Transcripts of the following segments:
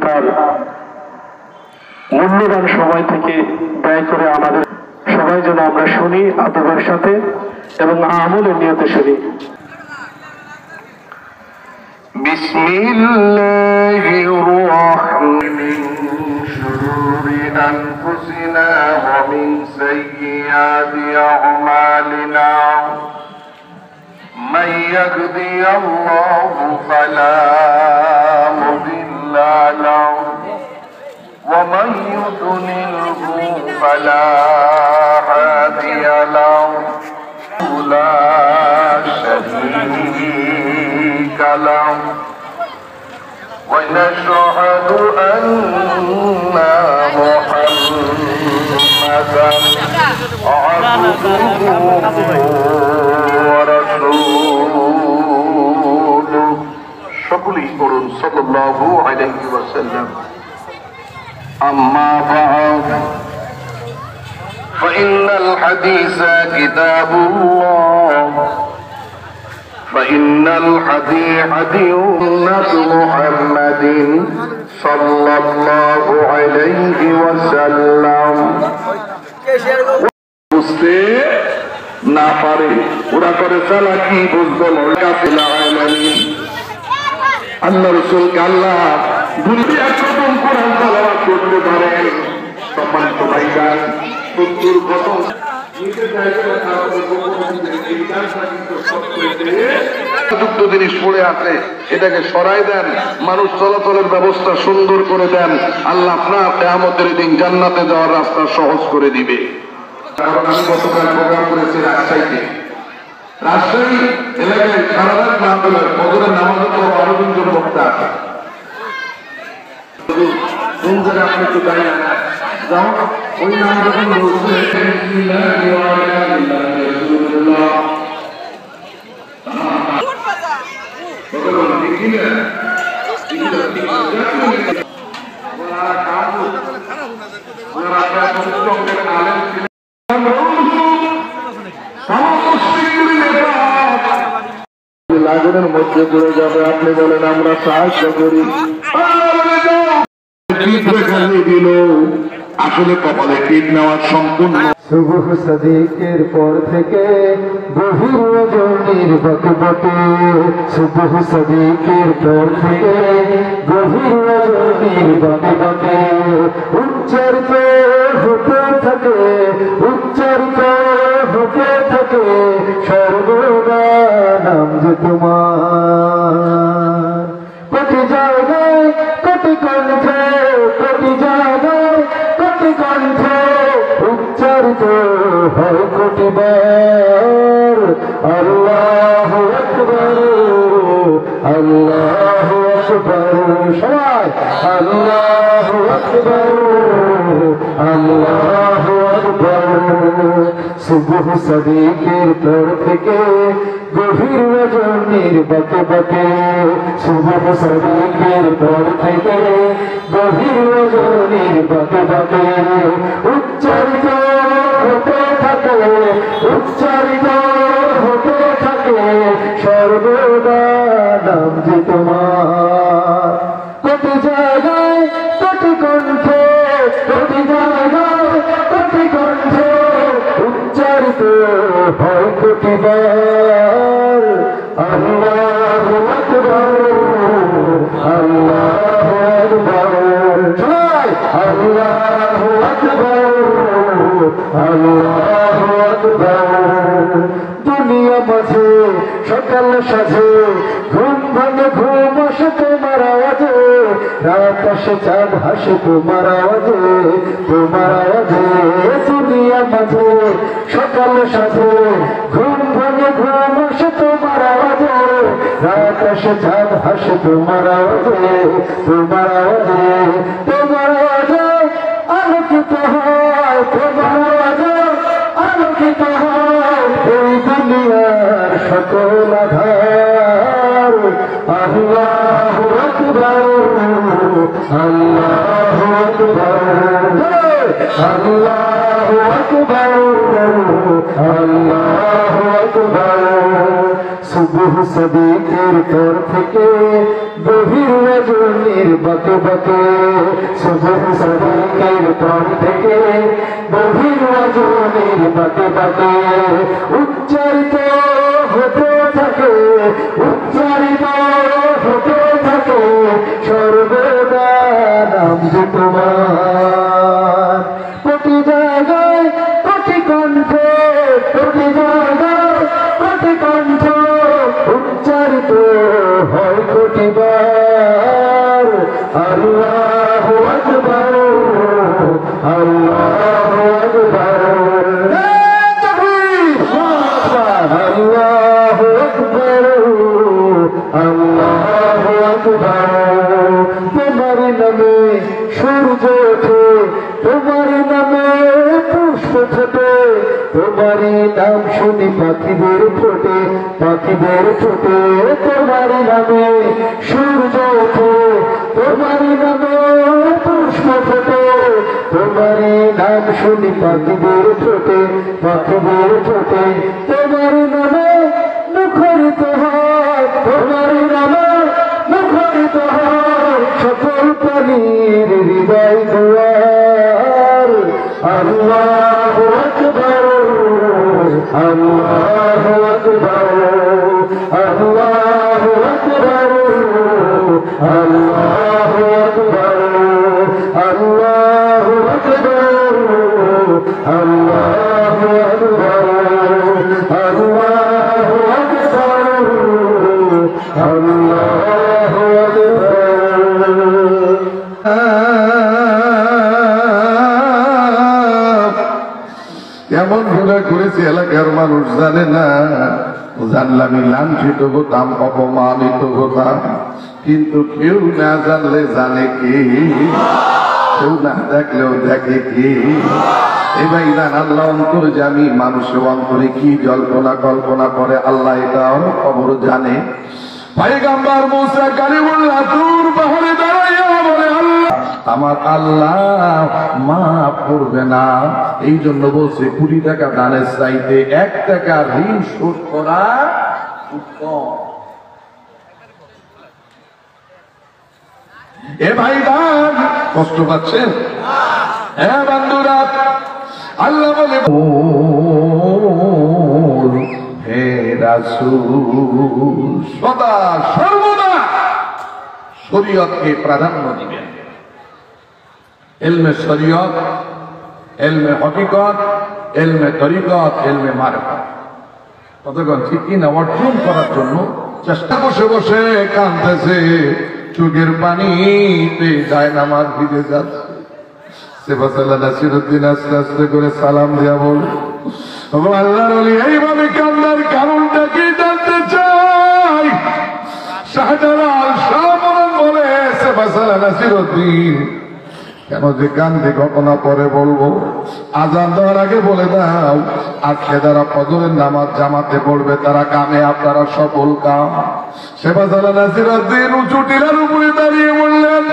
তার মূল্যবান সময় থেকে ব্যয় করে আমাদের সবাই যেন আমরা শুনি আদবের সাথে এবং আমলের নিয়তে শুনি। বিসমিল্লাহির রাহমানির শুরুরি আনফুসিনা ওয়া মিন সাইয়্যাতি আ'মালিনা মান ইয়াহদিয়াল্লাহু ফালা মুদিল্লা লাহু ومن يضلله فلا هادي له لا شريك له ونشهد أن محمدا عبده ورسوله সকলেই পড়ুন সাল্লাল্লাহু আলাইহি ওয়াসাল্লাম। أما بعد فإن الحديث كتاب الله فإن الحديث حديث محمد صلى الله عليه وسلم বুঝতে না পারে ওরা করে চালাকি বুঝবে না আল্লাহ রাসূলকে আল্লাহ দুনিয়া প্রথম কোরআন তেলাওয়াত করতে পারেন। সম্মানিত ভাইজান 70 খতম নিতে চাইলে যুক্ত জিনিস পড়ে আছে এটাকে সরাই দেন, মানুষ চলাচলের ব্যবস্থা সুন্দর করে দেন, আল্লাহ আপনার কিয়ামতের দিন জান্নাতে যাওয়ার রাস্তা সহজ করে দিবে। কারণ আমি গতকাল প্রোগ্রাম করেছি রাজশাহী এলাকায় সারা রাত না পেলে ফজরের নামাজের পর আরো 2 জন বক্তা আছে। কোন জায়গায় আপনি একটু দাঁড়িয়ে যাও, ওই নাম যখন বলছে লাগুনের মধ্যে পড়ে যাবে, আপনি বলেন আমরা সাহায্য করি, দিল আসলে কপালে টিপ নেওয়ার সম্পূর্ণ। সুবহ সাদিকের পর থেকে গভীর রজনীর বকবকে, সুবহ সাদিকের পর থেকে গভীর রজনীর বকবকে উচ্চারিত হতে থাকে, উচ্চারিত হতে থাকে সর্বদা নাম যে তোমার। কোটি জায়গায় কোটি কণ্ঠে, কোটি জায়গায় কোটি কণ্ঠে উচ্চারিত হয় কোটিবার আল্লাহু আকবার, আল্লাহু আকবার, সবাই আল্লাহু আকবার, আল্লাহু আকবার। সুবহ সাদিকের পর থেকে গভীর রজনীর বকবকে, সুবহ সাদিকের পর থেকে গভীর রজনীর বকবকে উচ্চারিত হতে থাকে, উচ্চারিত হতে থাকে সর্বদা নাম যে তোমার। কোটি জায়গায় কোটি কণ্ঠে, কোটি জায়গায় কোটি কণ্ঠে উচ্চারিত হয় কোটিবার আল্লাহু আকবার, আল্লাহু আকবার, আল্লাহু আকবার, আল্লাহু আকবার। দুনিয়া মাঝে সকাল সাজে, ঘুম ভাঙে ঘুম আসে তোমার আওয়াজে, রাত আসে চাঁদ হাসে তোমার আওয়াজে, তোমার আওয়াজে। দুনিয়া মাঝে সকাল সাজে, ঘুম ভাঙে ঘুম আসে তোমার আওয়াজে, রাত আসে চাঁদ হাসে তোমার আওয়াজে, তোমার আওয়াজে। তোমার আওয়াজে আলোকিত হয়, তোমার আওয়াজে আলোকিত হয় এই দুনিয়ার সকল আধার। আল্লাহু আকবার, আল্লাহু আকবার, আল্লাহু আকবার আল্লাহু আকবার সুবহ সাদিকের তর থেকে গভীর রজনীর বাকে বাকে সুবহ সাদিকের তর থেকে গভীর রজনীর বাকে বাকে উচ্চারিত হতে থাকে উচ্চারিত হতে থাকে সর্বদা নাম তোমার কোটি জায়গায় কোটি কণ্ঠে কোটি জায়গায় কোটি কণ্ঠ উচ্চারিত হয় কোটিবার আল্লাহু আকবার আল্লাহু আকবার আল্লাহু আকবার আল্লাহু আকবার তোমার নামে সূর্য ওঠে তোমার নামে পুষ্প ফোটে তোমার নাম শুনি পাখিদের ঠোঁটে তোমার নামে সূর্য ওঠে তোমার নামে পুষ্প ফোটে তোমার নাম শুনি পাখিদের ঠোঁটে তোমার নামে মুখরিত হয় তোমার নামে মুখরিত হয় সকল প্রাণীর হৃদয় দুয়ার আল্লাহু আকবার আল্লাহু আকবার আল্লাহু আকবার আল্লাহু আকবার আল্লাহু আকবার আল্লাহু আকবার আল্লাহু আকবার আল্লাহু আকবার এমন ভুল করেছি এলাকার মানুষ জানে না, জানলামই লাঞ্ছিত হতাম, অপমানিত হতাম, কিন্তু কেউ না জানলে জানে কে, কেউ না দেখলেও দেখে কে। এবার ইরান আল্লাহ অন্তর জানি মানুষের অন্তরে কি জল্পনা কল্পনা করে আল্লাহ এটাও খবর জানে। পয়গম্বর মুসা কালিমুল্লাহ তুর পাহাড়ে দাঁড়াইয়া বলে আল্লাহ আমার আল্লাহ মাফ করবে না, এই জন্য বলছে 20 টাকা দানের চাইতে 1 টাকা ঋণ শোধ করা উত্তম। এ ভাই দান কষ্ট পাচ্ছেন? হ্যাঁ বন্ধুরা, আল্লাহ বলে হে রাসূল সদা সর্বদা শরীয়তকে প্রাধান্য দিবেন। ইলমে শরীয়ত, ইলমে হকিকত, ইলমে তরিকত, ইলমে মারিফাত কতক্ষণ ঠিক কিনা অর্জন করার জন্য চেষ্টা। বসে বসে কাঁদতেছে, চোখের পানিতে যায় নামাজ ভিজে যাচ্ছে। সেবাসাল্লাহ নাসিরউদ্দিন আস্তে আস্তে করে সালাম দেয়া বল, আল্লাহর ওলি এইভাবে কান্দার কারণটা কি জানতে চাই। শাহজালাল শাহমরান বলে সেবাসাল্লাহ নাসিরউদ্দিন কেন যে কান্দে ঘটনা পরে বলবো, আজান দেওয়ার আগে বলে দাও আজকে যারা ফজরের নামাজ জামাতে পড়বে তারা কামিয়াব, তারা সফল কাম। সেবাসাল্লাহ নাসিরউদ্দিন উঁচু টিলার উপরে দাঁড়িয়ে বললেন,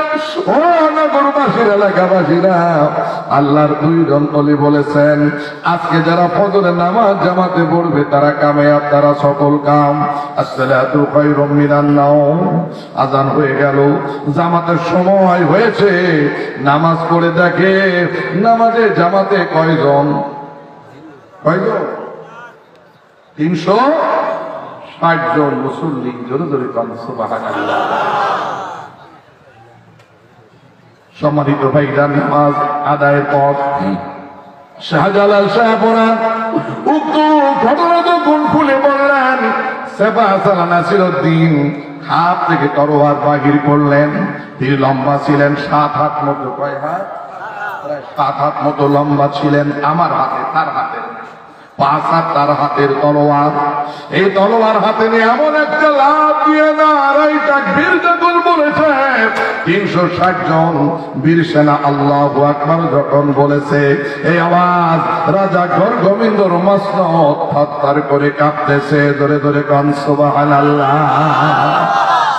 ও নগরবাসীর এলাকাবাসীরা, আল্লাহর 2 জন ওলি বলেছেন আজকে যারা ফজরের নামাজ জামাতে পড়বে তারা কামিয়াব, তারা সফল কাম। আসসালাতু খায়রুম মিনান নাওম। আজান হয়ে গেল, জামাতের সময় হয়েছে, নামাজ পড়ে দেখে নামাজে জামাতে কয়জন? 360 জন মুসল্লি। জোরে জোরে কান সুবহানাল্লাহ। সম্মানিত ভাইরা, নামাজ আদায়ের পর শাহজালাল শাহপরান উক্ত ঘটনা যখন খুলে বললেন, সেবাসাল্লাহ নাসিরউদ্দিন হাত থেকে তরোয়ার বাহির করলেন। তিনি লম্বা ছিলেন 7 হাত মতো। কয় হাত? প্রায় 7 হাত মতো লম্বা ছিলেন। আমার হাতে, তার হাতে 5 হাত তার হাতের তলোয়ার। এই তলোয়ার হাতে নিয়ে এমন একটা লাভ দিয়ে না আড়াই তাকবীর যখন বলেছে, 360 জন বীর সেনা আল্লাহু আকবার যখন বলেছে, এই আওয়াজ রাজা গর্গমিন্দর মসনদ থরথর করে কাঁপতেছে। ধরে ধরে কান সুবহানাল্লাহ।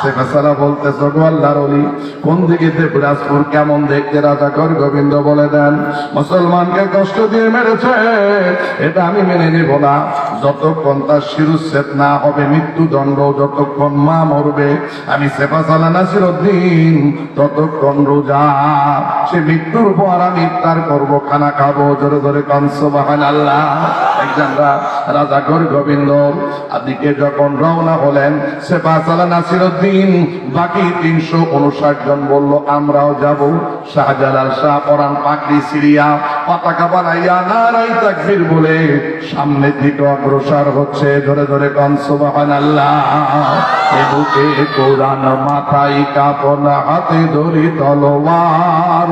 সেফাসারা বলতেছ গো আল্লাহর ওলি, কোন দিকে দেবরাজপুর কেমন দেখতে রাজাকর গোবিন্দ বলে দেন। মুসলমানকে কষ্ট দিয়ে মেরেছে, এটা আমি মেনে নেব না। যতক্ষণ তার শিরুচ্ছেদ না হবে, মৃত্যুদণ্ড যতক্ষণ মা মরবে, আমি সেফাসালা নাসিরউদ্দিন ততক্ষণ রোজা। সে মৃত্যুর পর আমি ইফতার করবো, খানা খাবো। জোরে জোরে কান সুবহানাল্লাহ। একজন রাজাকর গোবিন্দ আদিকে যখন রওনা হলেন, সেফাসালা নাসিরউদ্দিন বাকি 359 জন বলল আমরাও যাব। শাহজালাল শাহ পরান পাগড়ি সিরিয়া পতাকা বানাইয়া নারায়ে তাকবীর বলে সামনের দিকে অগ্রসর হচ্ছে। ধরে ধরে কান সুবহানাল্লাহ। এ বুকে কোরআন, মাথায় কাফন, হাতে ধরি তলোয়ার,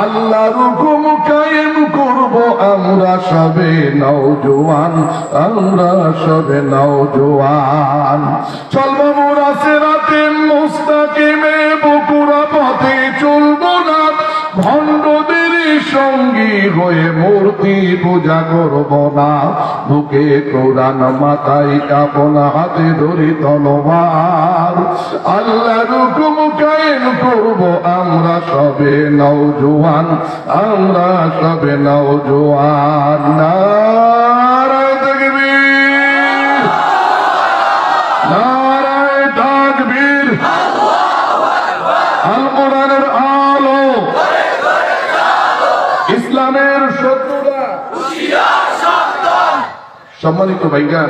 আল্লাহর হুকুম কায়েম করব আমরা সবে নওজোয়ান, আমরা সবে নওজোয়ান। চলবো মোরা সিরাতে মুস্তাকিমে, বকুড়া পথে চলবো না, ভণ্ডদের সঙ্গী হয়ে মূর্তি পূজা করব না। বুকে কোরআন, মাথায় কাফন, হাতে ধরি তলোয়ার, আল্লাহর হুকুম কায়েম করব আমরা সবে নওজোয়ান, আমরা সবে নওজোয়ান। নারায়ে তাকবীর, নারায়ে তাকবীর। আল কোরআনের আলো, ইসলামের শত্রুরা। সম্মানিত ভাইরা,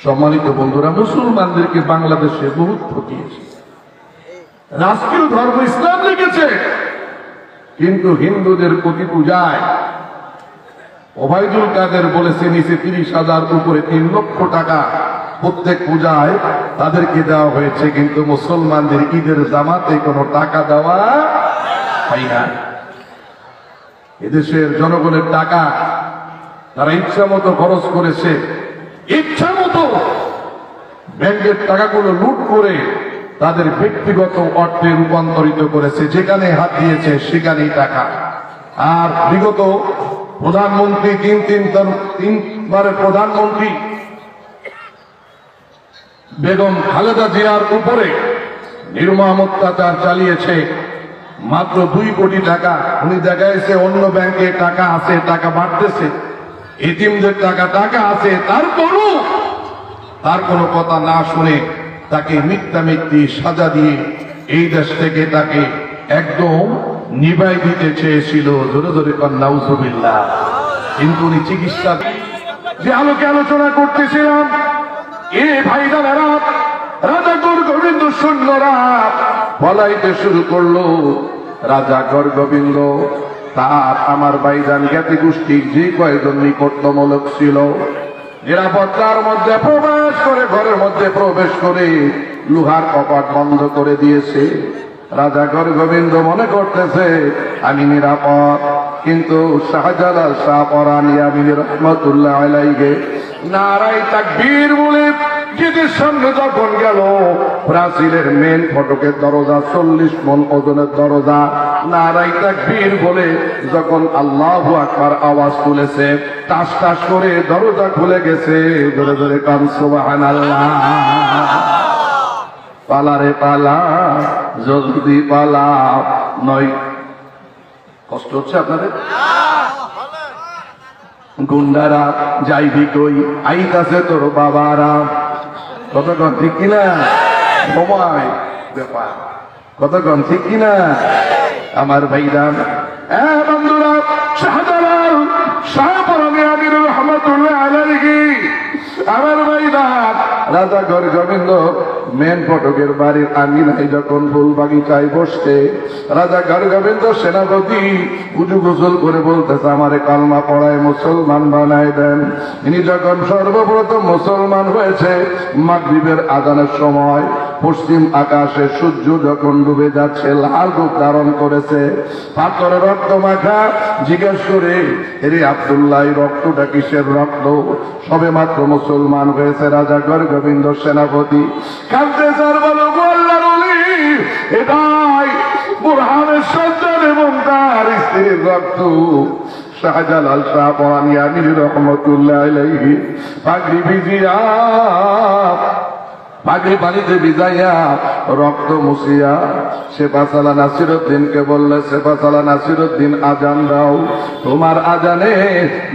সম্মানিত বন্ধুরা, মুসলমানদেরকে বাংলাদেশে বহুত ঠকিয়েছে। রাষ্ট্রীয় ধর্ম ইসলাম লিখেছে, কিন্তু হিন্দুদের প্রতি পূজায় ওবায়দুল কাদের বলেছে নিচে 30,000 উপরে 3 লক্ষ টাকা প্রত্যেক পূজায় তাদেরকে দেওয়া হয়েছে, কিন্তু মুসলমানদের ঈদের জামাতে কোনো টাকা দেওয়া হয় না। এদেশের জনগণের টাকা তারা ইচ্ছা মতো খরচ করেছে, ইচ্ছা মতো ব্যাংকের টাকাগুলো লুট করে তাদের ব্যক্তিগত অর্থে রূপান্তরিত করেছে। যেখানে হাত দিয়েছে সেখানেই টাকা। আর বিগত প্রধানমন্ত্রী তিনবারের প্রধানমন্ত্রী বেগম খালেদা জিয়ার উপরে নির্মম অত্যাচার চালিয়েছে। মাত্র 2 কোটি টাকা উনি দেখাইছে অন্য ব্যাংকে টাকা আছে, টাকা বাড়তেছে, এতিমদের টাকা আছে, তারপরও তার কোনো কথা না শুনে তাকে মিথ্যা সাজা দিয়ে এই দেশ থেকে তাকে একদম নিবাই দিতে চেয়েছিল। জোরে জোরে কন নাউজুবিল্লাহ। কিন্তু উনি চিকিৎসা যে আলোকে আলোচনা করতেছিলাম, এ ভাইদানেরা, রাজাগর গোবিন্দ সৈন্যরা বলাইতে শুরু করলো। রাজাগর গোবিন্দ তার আমার ভাইজান জ্ঞাতি গোষ্ঠীর যে কয়েকজন নিকটতমূলক ছিল, নিরাপত্তার মধ্যে প্রবেশ করে, ঘরের মধ্যে প্রবেশ করে লোহার কপাট বন্ধ করে দিয়েছে। রাজাগর গোবিন্দ মনে করতেছে আমি নিরাপদ, কিন্তু শাহজালাল শাহ পরানি আমিন রহমতুল্লাহ আলাইহি নারায়ে তাকবীর বলে গেটের সামনে যখন গেল, ব্রাজিলের মেন ফটকের দরজা 40 মণ ওজনের দরজা, নারায়ে তাকবীর বলে যখন আল্লাহু আকবার আওয়াজ তুলেছে, টাস টাস করে দরজা খুলে গেছে। ধরে ধরে কান সুবহানাল্লাহ। পালা রে পালা, জলদি পালা। নয় কষ্ট হচ্ছে আপনাদের? গুন্ডারা যাইবি কই, আইতাছে তোর বাবারা। কতক্ষণ ঠিক কিনা? সময় ব্যাপার। কতক্ষণ ঠিক কিনা আমার ভাইরা? বন্ধুরা, শাহজালাল শাহ পরানি আমির রহমতুল্লাহ আলাইহি আমার ভাইরা রাজাগর গোবিন্দ মেন ফটকের বাড়ির আঙিনায় যখন ফুল বাগিচায় বসতে, রাজাগর গোবিন্দ সেনাপতি উজু গোসল করে বলতেছে আমারে কালমা পড়ায় মুসলমান বানায় দেন। ইনি যখন সর্বপ্রথম মুসলমান হয়েছে মাগরিবের আযানের সময়, পশ্চিম আকাশে সূর্য যখন ডুবে যাচ্ছে, লাল রূপ ধারণ করেছে, পাথরের রক্ত মাখা। জিজ্ঞেস করে এরে আব্দুল্লাহ, রক্তটা কিসের রক্ত? সবে মাত্র মুসলমান হয়েছে রাজাগর গোবিন্দ সেনাপতি। কাঁদতে স্যার বলো আল্লাহর ওলি, এটাই বুরহানের সন্তান এবং তার স্ত্রীর রক্ত। শাহজালাল শাহ পরানি আমির রহমতুল্লাহ আলাইহি পাগড়ি ভিজিয়া পাগড়ি পানিতে ভিজাইয়া রক্ত মুছিয়া সেফাসালা নাসিরউদ্দিনকে বললে, সেফাসালা নাসিরউদ্দিন আজান দাও, তোমার আজানে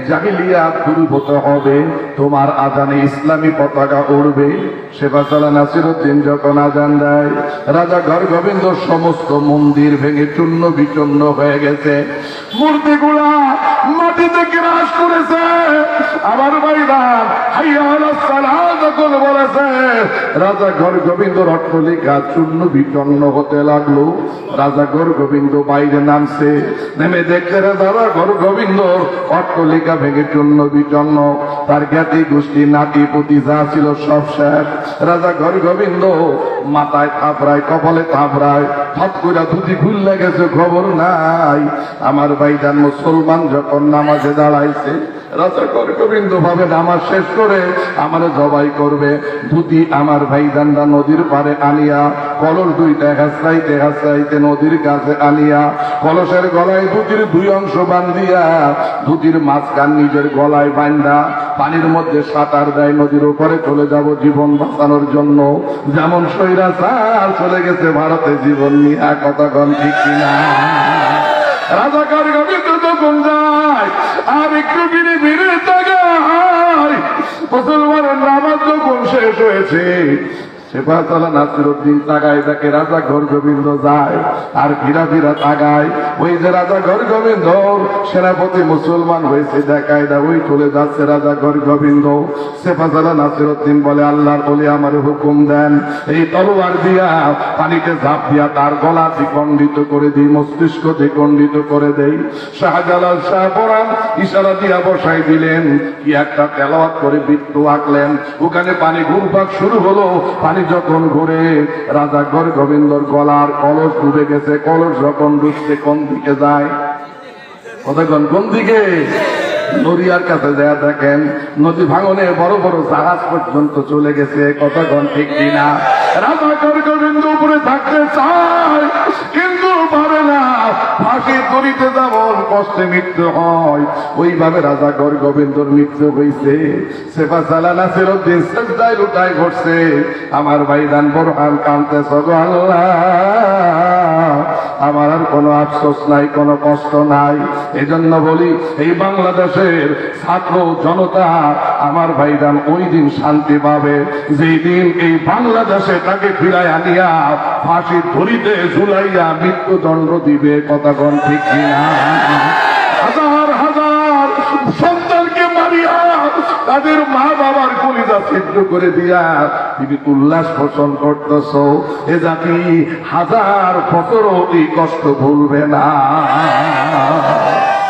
জাহিলিয়াত দূরীভূত হবে, তোমার আজানে ইসলামী পতাকা উড়বে। সেফাসালা নাসিরউদ্দিন যখন আজান দেয়, রাজা গর্গবিন্দ সমস্ত মন্দির ভেঙে চূর্ণ বিচূর্ণ হয়ে গেছে, মূর্তিগুলা মাটিতে গ্রাস করেছে। আমার ভাইরান হাইয়া আলাস সালাহ যখন বলেছে, রাজা গর্গবিন্দর অট্টালিকা চূর্ণ বিচূর্ণ হতে লাগলো। রাজা গর্গবিন্দ বাইরে নামছে, নেমে দেখতে রাজা গর্গবিন্দর অট্টালিকা ভেঙে চূর্ণ বিচূর্ণ, তার জ্ঞাতি গোষ্ঠী নাতি পুতি যা ছিল সব শেষ। রাজা গর্গবিন্দ মাথায় থাপড়ায়, কপালে থাপড়ায়, হট করে ধুতি খুললে গেছে, খবর নাই। আমার ভাইজান মুসলমান যখন নামাজে দাঁড়াইছে, রাজা গর্গবিন্দ ভাবে নামাজ শেষ করে আমার জবাই করবে। ধুতি আমার ভাইজানরা নদীর পারে আনিয়া, কলস দুইটা হাসরাইতে হাসরাইতে নদীর কাছে আনিয়া, কলসের গলায় ধুতির দুই অংশ বান্ধিয়া, ধুতির মাঝখান নিজের গলায় বান্ধা পানির মধ্যে সাঁতার দেয়, নদীর উপরে চলে যাব জীবন বাঁচানোর জন্য। যেমন স্বৈরাচার চলে গেছে ভারতে জীবন নিয়ে, কতক্ষণ ঠিক কিনা? রাজা গর্গবিন্দ যখন যায় আর একটু বিড়ে বিড়ে তাকায়, মুসলমানের নামাজ যখন শেষ হয়েছে, সেফাসালা নাসিরউদ্দিন তাকায় দেখে রাজা গর্গবিন্দ যায়, আর ফিরা ফিরা তাকায়, ওই যে রাজা গর্গবিন্দ সেনাপতি মুসলমান হয়েছে দেখায় দা, ওই চলে যাচ্ছে রাজা গর্গবিন্দ। সেফাসালা নাসিরউদ্দিন বলে, আল্লাহর বলে আমার হুকুম দেন, এই তলোয়ার দিয়া পানিতে ঝাঁপ দিয়া তার গলা দ্বিখণ্ডিত করে দিই, মস্তিষ্ক দ্বিখণ্ডিত করে দেই। শাহজালাল শাহ পরান ইশারা দিয়া বসাই দিলেন, কি একটা তেলাওয়াত করে বৃত্ত আঁকলেন, ওখানে পানি ঘুরপাক শুরু হলো। পানি যখন ঘুরে রাজা গর্গবিন্দর গলার কলস ডুবে গেছে, কলস যখন ডুবছে কোন দিকে যায়? কতক্ষণ কোন দিকে? নরিয়ার কাছে যায় দেখেন নদী ভাঙনে বড় বড় জাহাজ পর্যন্ত চলে গেছে, কতক্ষণ ঠিক কিনা? রাজা গর্গবিন্দ উপরে থাকতে চায় কিন্তু পারে না, ফাঁসি দড়িতে যেমন কষ্টে মৃত্যু হয়, ওইভাবে রাজা গর্গবিন্দর মৃত্যু হয়েছে। সেফাসালা নাসিরউদ্দিন সেজদায় লুটায় ঘটছে। আমার ভাইজান বোরহান কাঁদতেছে, গো আল্লাহ, আমার আর কোনো আফসোস নাই, কোনো কষ্ট নাই। এজন্য বলি, এই বাংলাদেশের ছাত্র জনতা আমার ভাইজান ওই দিন শান্তি পাবে যেই দিন এই বাংলাদেশে তাকে ফিরায় আনিয়া ফাঁসির ধরিতে ঝুলাইয়া মৃত্যুদণ্ড দিবে, কতক্ষণ ঠিক কিনা? হাজার হাজার সন্তানকে মারিয়া তাদের মা বাবার কলিজা ছিদ্র করে দিয়া তুমি উল্লাস পোষণ করতেছ, এ জাতি হাজার বছরও এই কষ্ট ভুলবে না,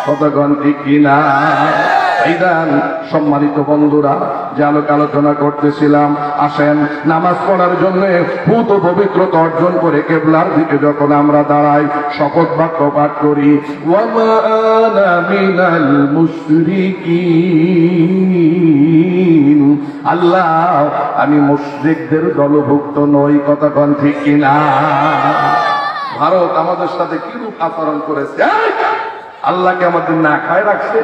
কতক্ষণ ঠিক কিনা? ভাইজান সম্মানিত বন্ধুরা, যে আলোচনা করতেছিলাম, আসেন নামাজ পড়ার জন্য ভূত পবিত্রতা অর্জন করে কেবলার দিকে যখন আমরা দাঁড়াই, শপথ বাক্য পাঠ করি, ওয়া মা আনা মিনাল মুশরিকিন, আল্লাহ আমি মুশরিকদের দলভুক্ত নই, কতক্ষণ ঠিক কিনা? ভারত আমাদের সাথে কিরূপ আচরণ করেছে, আল্লাহকে আমাদের না খায় রাখছে,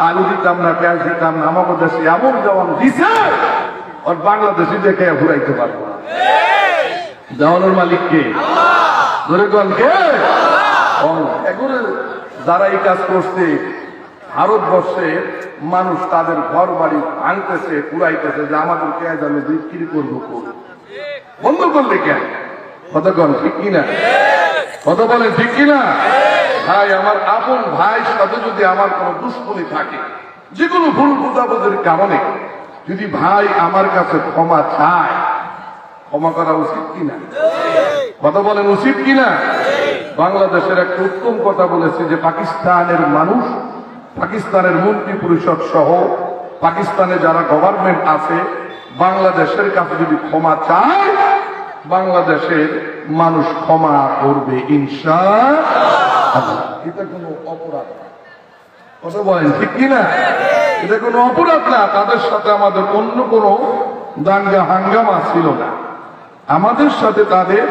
আলু দিতাম না, পেঁয়াজ দিতাম না, আমাকে দেশে এমন যেমন দিছে ওর বাংলাদেশি দেখে ঘুরাইতে পারবো না। দেওয়ানোর মালিক কে? ধরে কোন কে? এগুলো যারা এই কাজ করছে, ভারতবর্ষে মানুষ তাদের ঘর বাড়ি ভাঙতেছে, পুরাইতেছে, যে আমাদের পেঁয়াজ আমি বিক্রি করবো, বন্ধ করলে কেন? কতক্ষণ ঠিক কিনা? কত বলেন ঠিক কিনা? ভাই, আমার আপন ভাই সাথে যদি আমার কোন দুশ্মনী থাকে, যে কোনো ভুল বুঝাবুঝির কারণে যদি ভাই আমার কাছে ক্ষমা চায়, ক্ষমা করা উচিত কিনা? কথা বলেন উচিত কিনা? বাংলাদেশের একটা উত্তম কথা বলেছে যে পাকিস্তানের মানুষ, পাকিস্তানের মন্ত্রী পরিষদ সহ পাকিস্তানে যারা গভর্নমেন্ট আছে, বাংলাদেশের কাছে যদি ক্ষমা চায়, বাংলাদেশের মানুষ ক্ষমা করবে ইনশাআল্লাহ। এটা কোনো অপরাধ না, কথা বলেন ঠিক কিনা? এটা কোনো অপরাধ না। তাদের সাথে আমাদের অন্য কোনো দাঙ্গা হাঙ্গামা ছিল না। আমাদের সাথে তাদের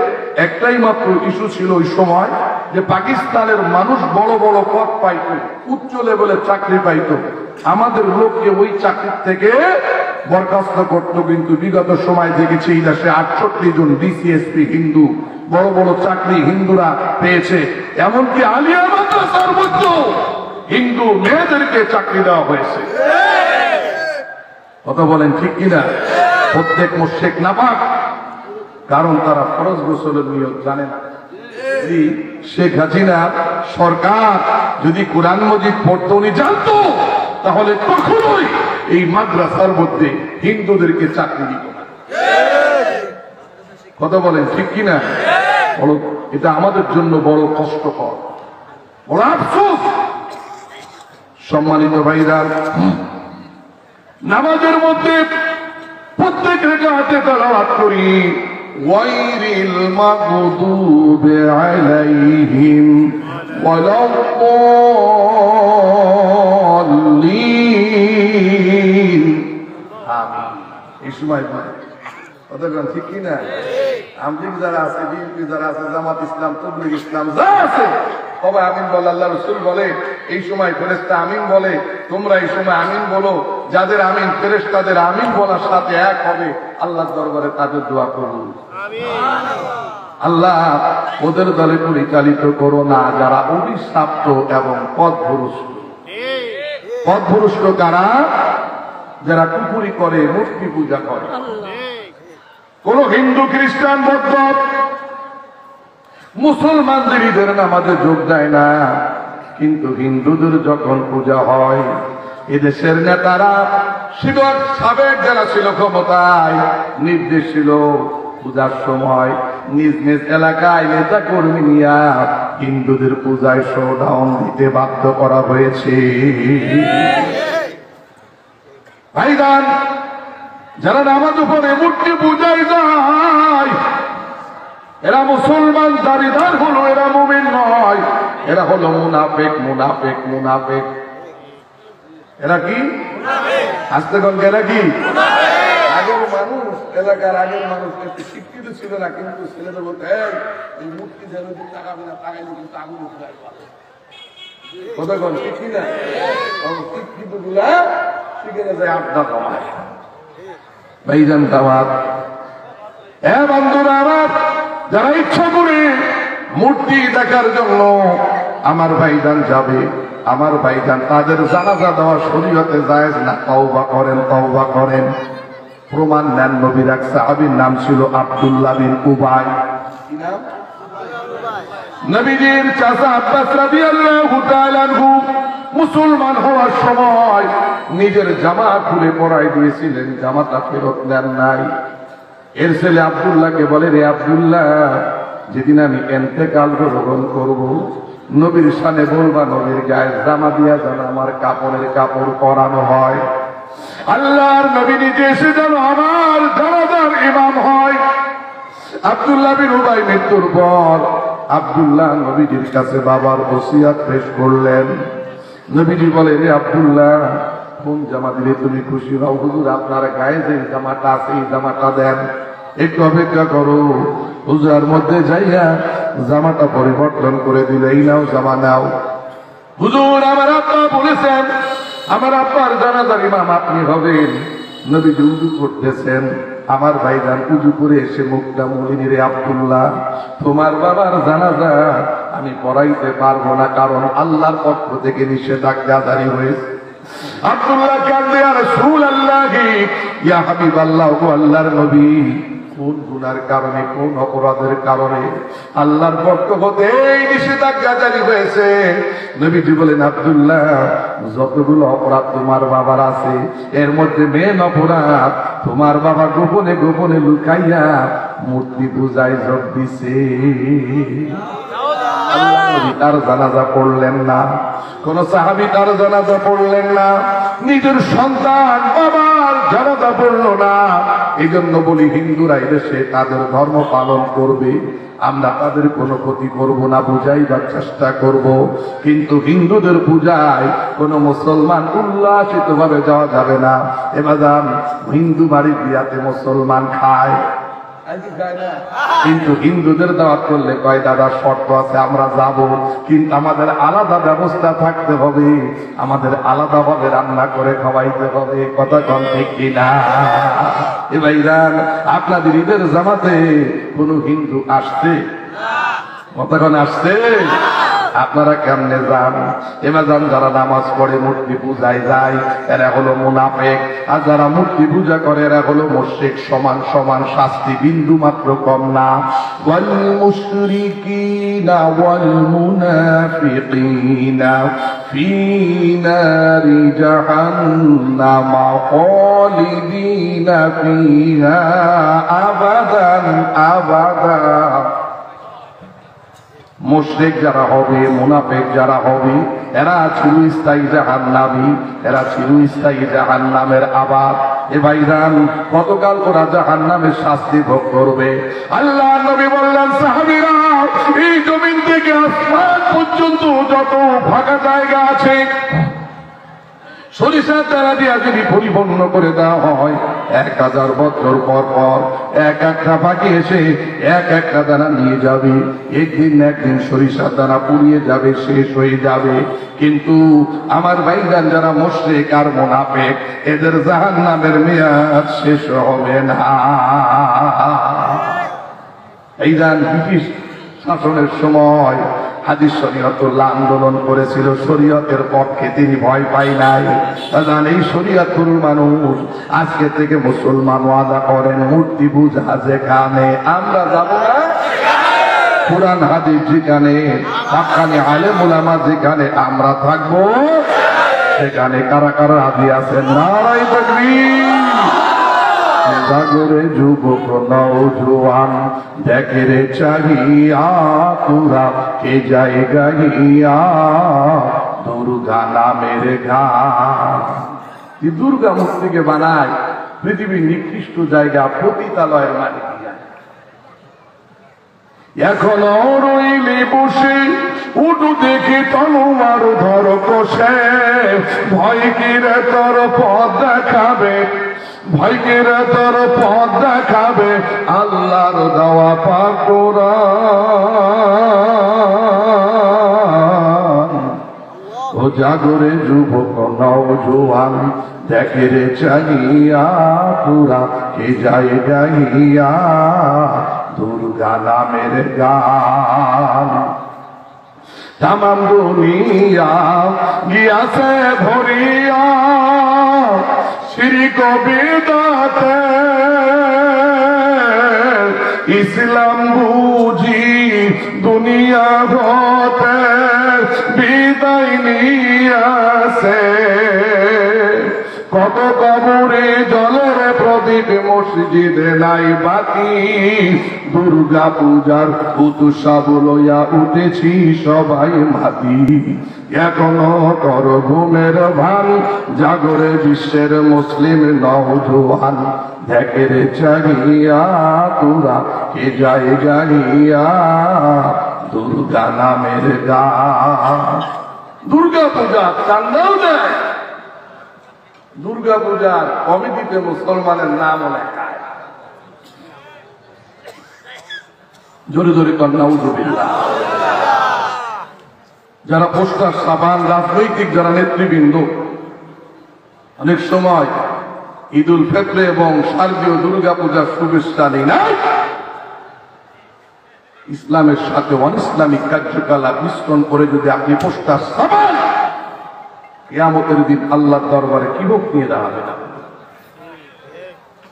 একটাই মাত্র ইস্যু ছিল ওই সময়, যে পাকিস্তানের মানুষ বড় বড় পদ পাইত, উচ্চ লেভেলের চাকরি পাইত, আমাদের লোককে ওই চাকরির থেকে বরখাস্ত করত, কিন্তু বিগত সময় দেখেছি এই দেশে 68 জন ডিসিএসপি হিন্দু, বড় বড় চাকরি হিন্দুরা পেয়েছে। এমনকি আলিয়া মাদ্রাসার মধ্যে হিন্দু মেয়েদেরকে চাকরি দেওয়া হয়েছে। কথা বলেন ঠিক কিনা? প্রত্যেক মুশরিক নাপাক, কারণ তারা ফরজ গোসলের নিয়ম জানে না। শেখ হাসিনা সরকার যদি কোরআন মজিদ পড়তে উনি জানতো, তাহলে কখনোই এই মাদ্রাসার মধ্যে হিন্দুদেরকে চাকরি দিত না। কথা বলেন ঠিক কিনা? এটা আমাদের জন্য বড় কষ্টকর, বড় আফসোস। সম্মানিত ভাইরা, নামাজের মধ্যে প্রত্যেক রাকাতে তেলাওয়াত করি ওয়াইরিল মাগদুবি আলাইহিম ওয়ালাদ-দাল্লিন। আমিন। এই সময় কথা ঠিক কি না? আমলিগ যারা আছে, বিএনপি যারা আছে, জামাত ইসলাম, তাবলীগ ইসলাম যা আছে, সবাই আমিন বলে। আল্লাহ রাসূল বলে এই সময় ফেরেশতা আমিন বলে, তোমরা এই সময় আমিন বলো। যাদের আমিন ফেরেশতাদের আমিন বলার সাথে এক হবে, আল্লাহর দরবারে তাদের দোয়া কবুল। আল্লাহ ওদের দলে পরিচালিত করো না যারা অভিশপ্ত এবং পথভ্রষ্ট। পথভ্রষ্ট কারা? যারা কুফরি করে, মূর্তি পূজা করে। কোন হিন্দু, খ্রিস্টান, বৌদ্ধ, মুসলমানদের ঈদের নামাজে যোগ দেয় না, কিন্তু হিন্দুদের যখন পূজা হয়, এদেশের নেতারা সাবেক যারা ছিল ক্ষমতায়, নির্দেশ ছিল পূজার সময় নিজ নিজ এলাকায় নেতা কর্মী নিয়ে হিন্দুদের পূজায় শোডাউন দিতে বাধ্য করা হয়েছে। ভাইজান, যারা নামাজ পড়ে মূর্তি পূজায় যায়, এরা মুসলমান দাবিদার হলো, এরা মুমিন নয়, এরা হলো মুনাফিক। মুনাফিক মুনাফিক এরা কি? আস্তে কন, এরা কি? আগের মানুষ, এলাকার আগের মানুষ একটু শিক্ষিত ছিল না, কিন্তু ছেলেদের বলতে এই মূর্তি যেন টাকাবে না, টাকাইলে কিন্তু আগুন উঠে কথা কন ঠিক কিনা? শিক্ষিত গুলা শিখে যায় আড্ডা জমায়। ভাইজান কামাত, বন্ধুরা আমার, যারা ইচ্ছা করে মূর্তি দেখার জন্য আমার ভাইজান যাবে, আমার ভাইজান তাদের জানাজা দেওয়া শরীয়তে জায়েজ না। তওবা করেন, তওবা করেন। প্রমাণ নেন, নবীর এক সাহাবীর নাম ছিল আব্দুল্লাহ বিন উবাই। কি নাম? নবীজির চাচা আব্বাস রাদিয়াল্লাহু তাআলা আনহু মুসলমান হওয়ার সময় নিজের জামা খুলে পরাই দিয়েছিলেন, জামাটা ফেরত নেন নাই। এর ছেলে আব্দুল্লাহকে বলে, রে আব্দুল্লাহ, যেদিন আমি ইন্তেকাল গ্রহণ করব, নবীর শানে বলবা, নবীর গায়ে জামা দিয়া যেন আমার কাপড়ের কাপড় পরানো হয়। আল্লাহর নবী নিজে এসে যেন আমার জানাজার ইমাম হয়। আব্দুল্লাহ বিন উবাই মৃত্যুর পর আব্দুল্লাহ নবীজির কাছে বাবার ওসিয়াত পেশ করলেন। নবীজি বলে, রে আব্দুল্লাহ, কোন জামা দিলে তুমি খুশি হও? হুজুর, আপনার গায়ে যে জামাটা আছে এই জামাটা দেন। একটু অপেক্ষা করো। হুজুরের মধ্যে যাইয়া জামাটা পরিবর্তন করে দিলে, এই নাও জামা নাও। হুজুর, আমার আব্বা বলেছেন আমার আব্বার জানাজার ইমাম আপনি হবেন। নবীজি উযু করতেছেন, আমার ভাইজান উযু করে এসে মুখটা মুড়িনি, রে আব্দুল্লাহ, তোমার বাবার জানাজা আমি পড়াইতে পারবো না, কারণ আল্লাহর পক্ষ থেকে নিষেধাজ্ঞা জারি হয়েছে। আব্দুল্লাহ কান্দে, আর রাসূলুল্লাহ, ইয়া হাবিবাল্লাহ, ও আল্লাহর নবী, কোন গুনার কারণে, কোন অপরাধের কারণে আল্লাহর পক্ষ হতে এই নিষেধাজ্ঞা জারি হয়েছে? নবীজি বলেন, আব্দুল্লাহ, যতগুলো অপরাধ তোমার বাবার আছে, এর মধ্যে মেন অপরাধ তোমার বাবা গোপনে গোপনে লুকাইয়া মূর্তি পূজায় যোগ দিছে। আল্লাহ নবী তার জানাজা পড়লেন না, কোন সাহাবী তার জানাজা পড়লেন না, নিজের সন্তান বাবার জানাজা পড়ল না। এই জন্য বলি, হিন্দুরা এদেশে তাদের ধর্ম পালন করবে, আমরা তাদের কোনো ক্ষতি করব না, বুঝাইবার চেষ্টা করব, কিন্তু হিন্দুদের পূজায় কোন মুসলমান উল্লাসিত ভাবে যাওয়া যাবে না। এবার হিন্দু বাড়ি বিয়াতে মুসলমান খায়, কিন্তু হিন্দুদের দাওয়াত করলে কয় দাদা শর্ত আছে, আমরা যাব, কিন্তু আমাদের আলাদা ব্যবস্থা থাকতে হবে, আমাদের আলাদা ভাবে রান্না করে খাওয়াইতে হবে। কথা কম ঠিক কিনা? এ ভাইরান, আপনাদের ঈদের জামাতে কোন হিন্দু আসছে? কতক্ষণ আসছে? আপনারা কেমনে যান? এমাজান যারা নামাজ পড়ে মূর্তি পূজায় যায় এরা হলো মুনাফিক, আর যারা মূর্তি পূজা করে এরা হলো মুশরিক। সমান সমান শাস্তি, বিন্দু মাত্র কম না। ওয়াল মুশরিকিনা ওয়াল মুনাফিকিনা ফি নারি জাহান্নাম খালিদিনা ফিহা আবাদান আবাদা। মুশরিক যারা হবে, মুনাফিক যারা হবে, এরা চিরস্থায়ী জাহান্নামী, এরা চিরস্থায়ী জাহান্নামের আবাদ। এ ভাইরান, কতকাল ওরা জাহান্নামের শাস্তি ভোগ করবে? আল্লাহ নবী বললেন, সাহাবীরা, এই জমিন থেকে আসমান পর্যন্ত যত ফাঁকা জায়গা আছে সরিষার দ্বারা দিয়া যদি পরিপূর্ণ করে দেওয়া হয়, 1000 বছর পর পর এক একটা পাখি এসে এক একটা দানা নিয়ে যাবে। একদিন না একদিন সরিষার দানা পুড়িয়ে যাবে, শেষ হয়ে যাবে। কিন্তু আমার ভাইজান যারা মুশরিক আর মুনাফিক, এদের জাহান্নামের মেয়াদ শেষ হবে না। এই যান ব্রিটিশ শাসনের সময় হাদিস শরীয়তুল্লাহ আন্দোলন করেছিল, শরীয়তের পক্ষে তিনি ভয় পাই নাই। এই শরীয়তুল মানুষ আজকে থেকে মুসলমান ওয়াদা করেন, মূর্তি পূজা যেখানে আমরা যাব না, কুরআন হাদিস যেখানে, হাক্কানি আলেম উলামা যেখানে আমরা থাকবো, সেখানে কারা কারা রাজি আছেন? নারায়ে তাকবীর। জাগরে যুবক নওজোয়ান, দেখে রে চাহিয়া তোরা কে জায়গা গিয়া দুর্গা নামের গান। দুর্গা মূর্তিকে বানায় পৃথিবীর নিকৃষ্ট জায়গা পতিতালয়ের মাটি দিয়া। এখনো রইলি বসে, উঠু দেখে তলোয়ার ধর কষে, ভয় কিরে তোর পথ দেখাবে, ভয়কেরা তোর পথ দেখাবে, আল্লাহর দেওয়া পাক কোরআন। ও জাগরে যুবক নওজোয়ান, দেখে রে চাহিয়া তোরা কে যায় গাইয়া দুর্গা নামের গান। তামাম দুনিয়া গিয়াছে ভরিয়া শিরক বিদআতে, ইসলাম বুঝি দুনিয়া হতে বিদায় নিয়াছে। কত কবরে জলের প্রদীপ, মসজিদে নাই বাতি, দুর্গা পূজার উৎসব লইয়া উঠেছি সবাই মাতি। এখনো কর ঘুমের ভান, জাগরে বিশ্বের মুসলিম নওজোয়ান, দেখে রে চাহিয়া তোরা কে যায় গাইয়া দুর্গা নামের গান। দুর্গা পূজা চান্দাও দেয়, দুর্গা পূজার কমিটিতে মুসলমানের নামও লেখায়। জোরে জোরে কন্যা উজুবিল্লাহ। যারা পোস্টার সাবান, রাজনৈতিক যারা নেতৃবৃন্দ, অনেক সময় ঈদ উল ফিতর এবং শারদীয় দুর্গা পূজার শুভেচ্ছা নেই না, ইসলামের সাথে অনিসলামিক কার্যকলাপ মিশ্রণ করে যদি আপনি পোস্টার সাবান, কিয়ামতের দিন আল্লাহর দরবারে কি হোক নিয়ে দাঁড়াবে না।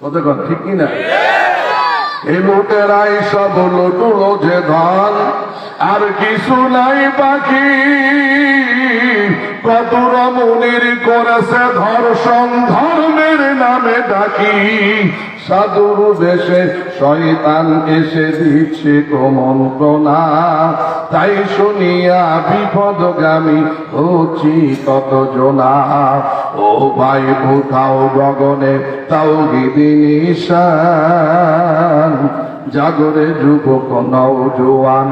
কতক্ষণ ঠিক কিনা? এই লোটেরাই সব লুটলো যে ধন, আর কিছু নাই বাকি। কত রমণীর করেছে ধর্ষণ, ধর্মের নামে ডাকি। সাধুর বেশে শয়তান এসে দিচ্ছে কুমন্ত্রণা, তাই শুনিয়া বিপদগামী হচ্ছি কত জনা। ও ভাই কোথাও গগনে তাওহীদি নিশান, জাগরে যুবক নওজোয়ান,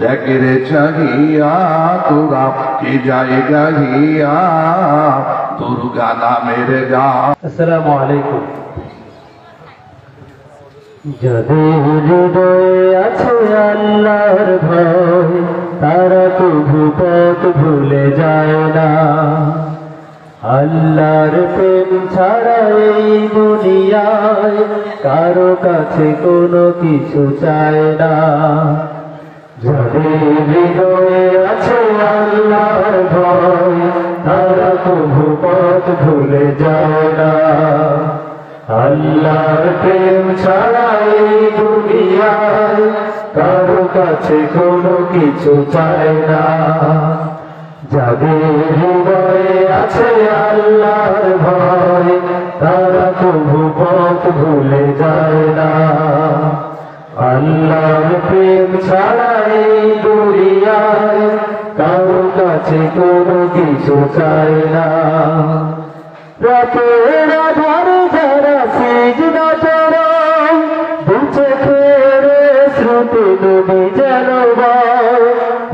দেখে রে চাহিয়া তোরা কি যায় গাইয়া দুর্গা নামের গান। আসসালামু আলাইকুম। যাদের হৃদয়ে আছে আল্লাহর ভয় তারা কভু পথ ভুলে যায় না। আল্লাহর প্রেম ছাড়া এই দুনিয়ায় কারো কাছে কোনো কিছু চায় না। যাদের হৃদয়ে আছে আল্লাহর ভয় তারা কভু পথ ভুলে যায় না। আল্লাহর প্রেম ছাড়া এই দুনিয়ায় কারো কাছে কোনো কিছু চায় না। যাদের হৃদয়ে আছে আল্লাহর ভয় তারা কভু পথ ভুলে যায় না। আল্লাহর প্রেম ছাড়া এই দুনিয়ায় কারো কাছে কোনো কিছু চায় না। রাতের আধারে যারা সিজদা করে দু চোখের স্রোতে ডুবে যেন বয়।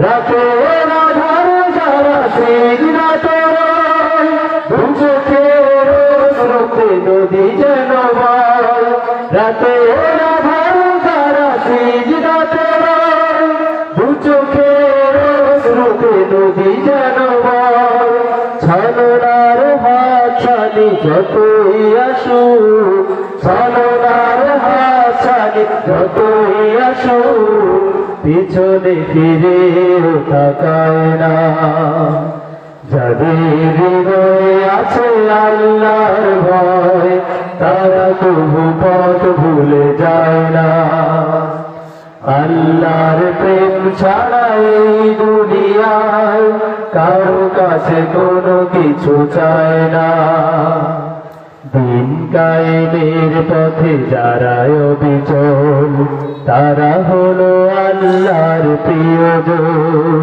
রাতের আধারে যারা সিজদা করে দু চোখের স্রোতে নদী যেন বয়। রাতের আধারে যারা সিজদা করে দু চোখের স্রোতে নদী যেন বয়। ছলনার হাতছানি যতই আসুক, ছলনার হাতছানি যতই আসুক, পিছনে ফিরেও তাকায় না। যাদের হৃদয়ে আছে আল্লাহর ভয় তারা কভু পথ ভুলে যায় না। আল্লাহর প্রেম ছাড়া এই দুনিয়ায় কারো কাছে কোনো কিছু চায় না। দিন কায়েমের পথে যারা অবিচল তারা হলো আল্লাহর প্রিয়জন।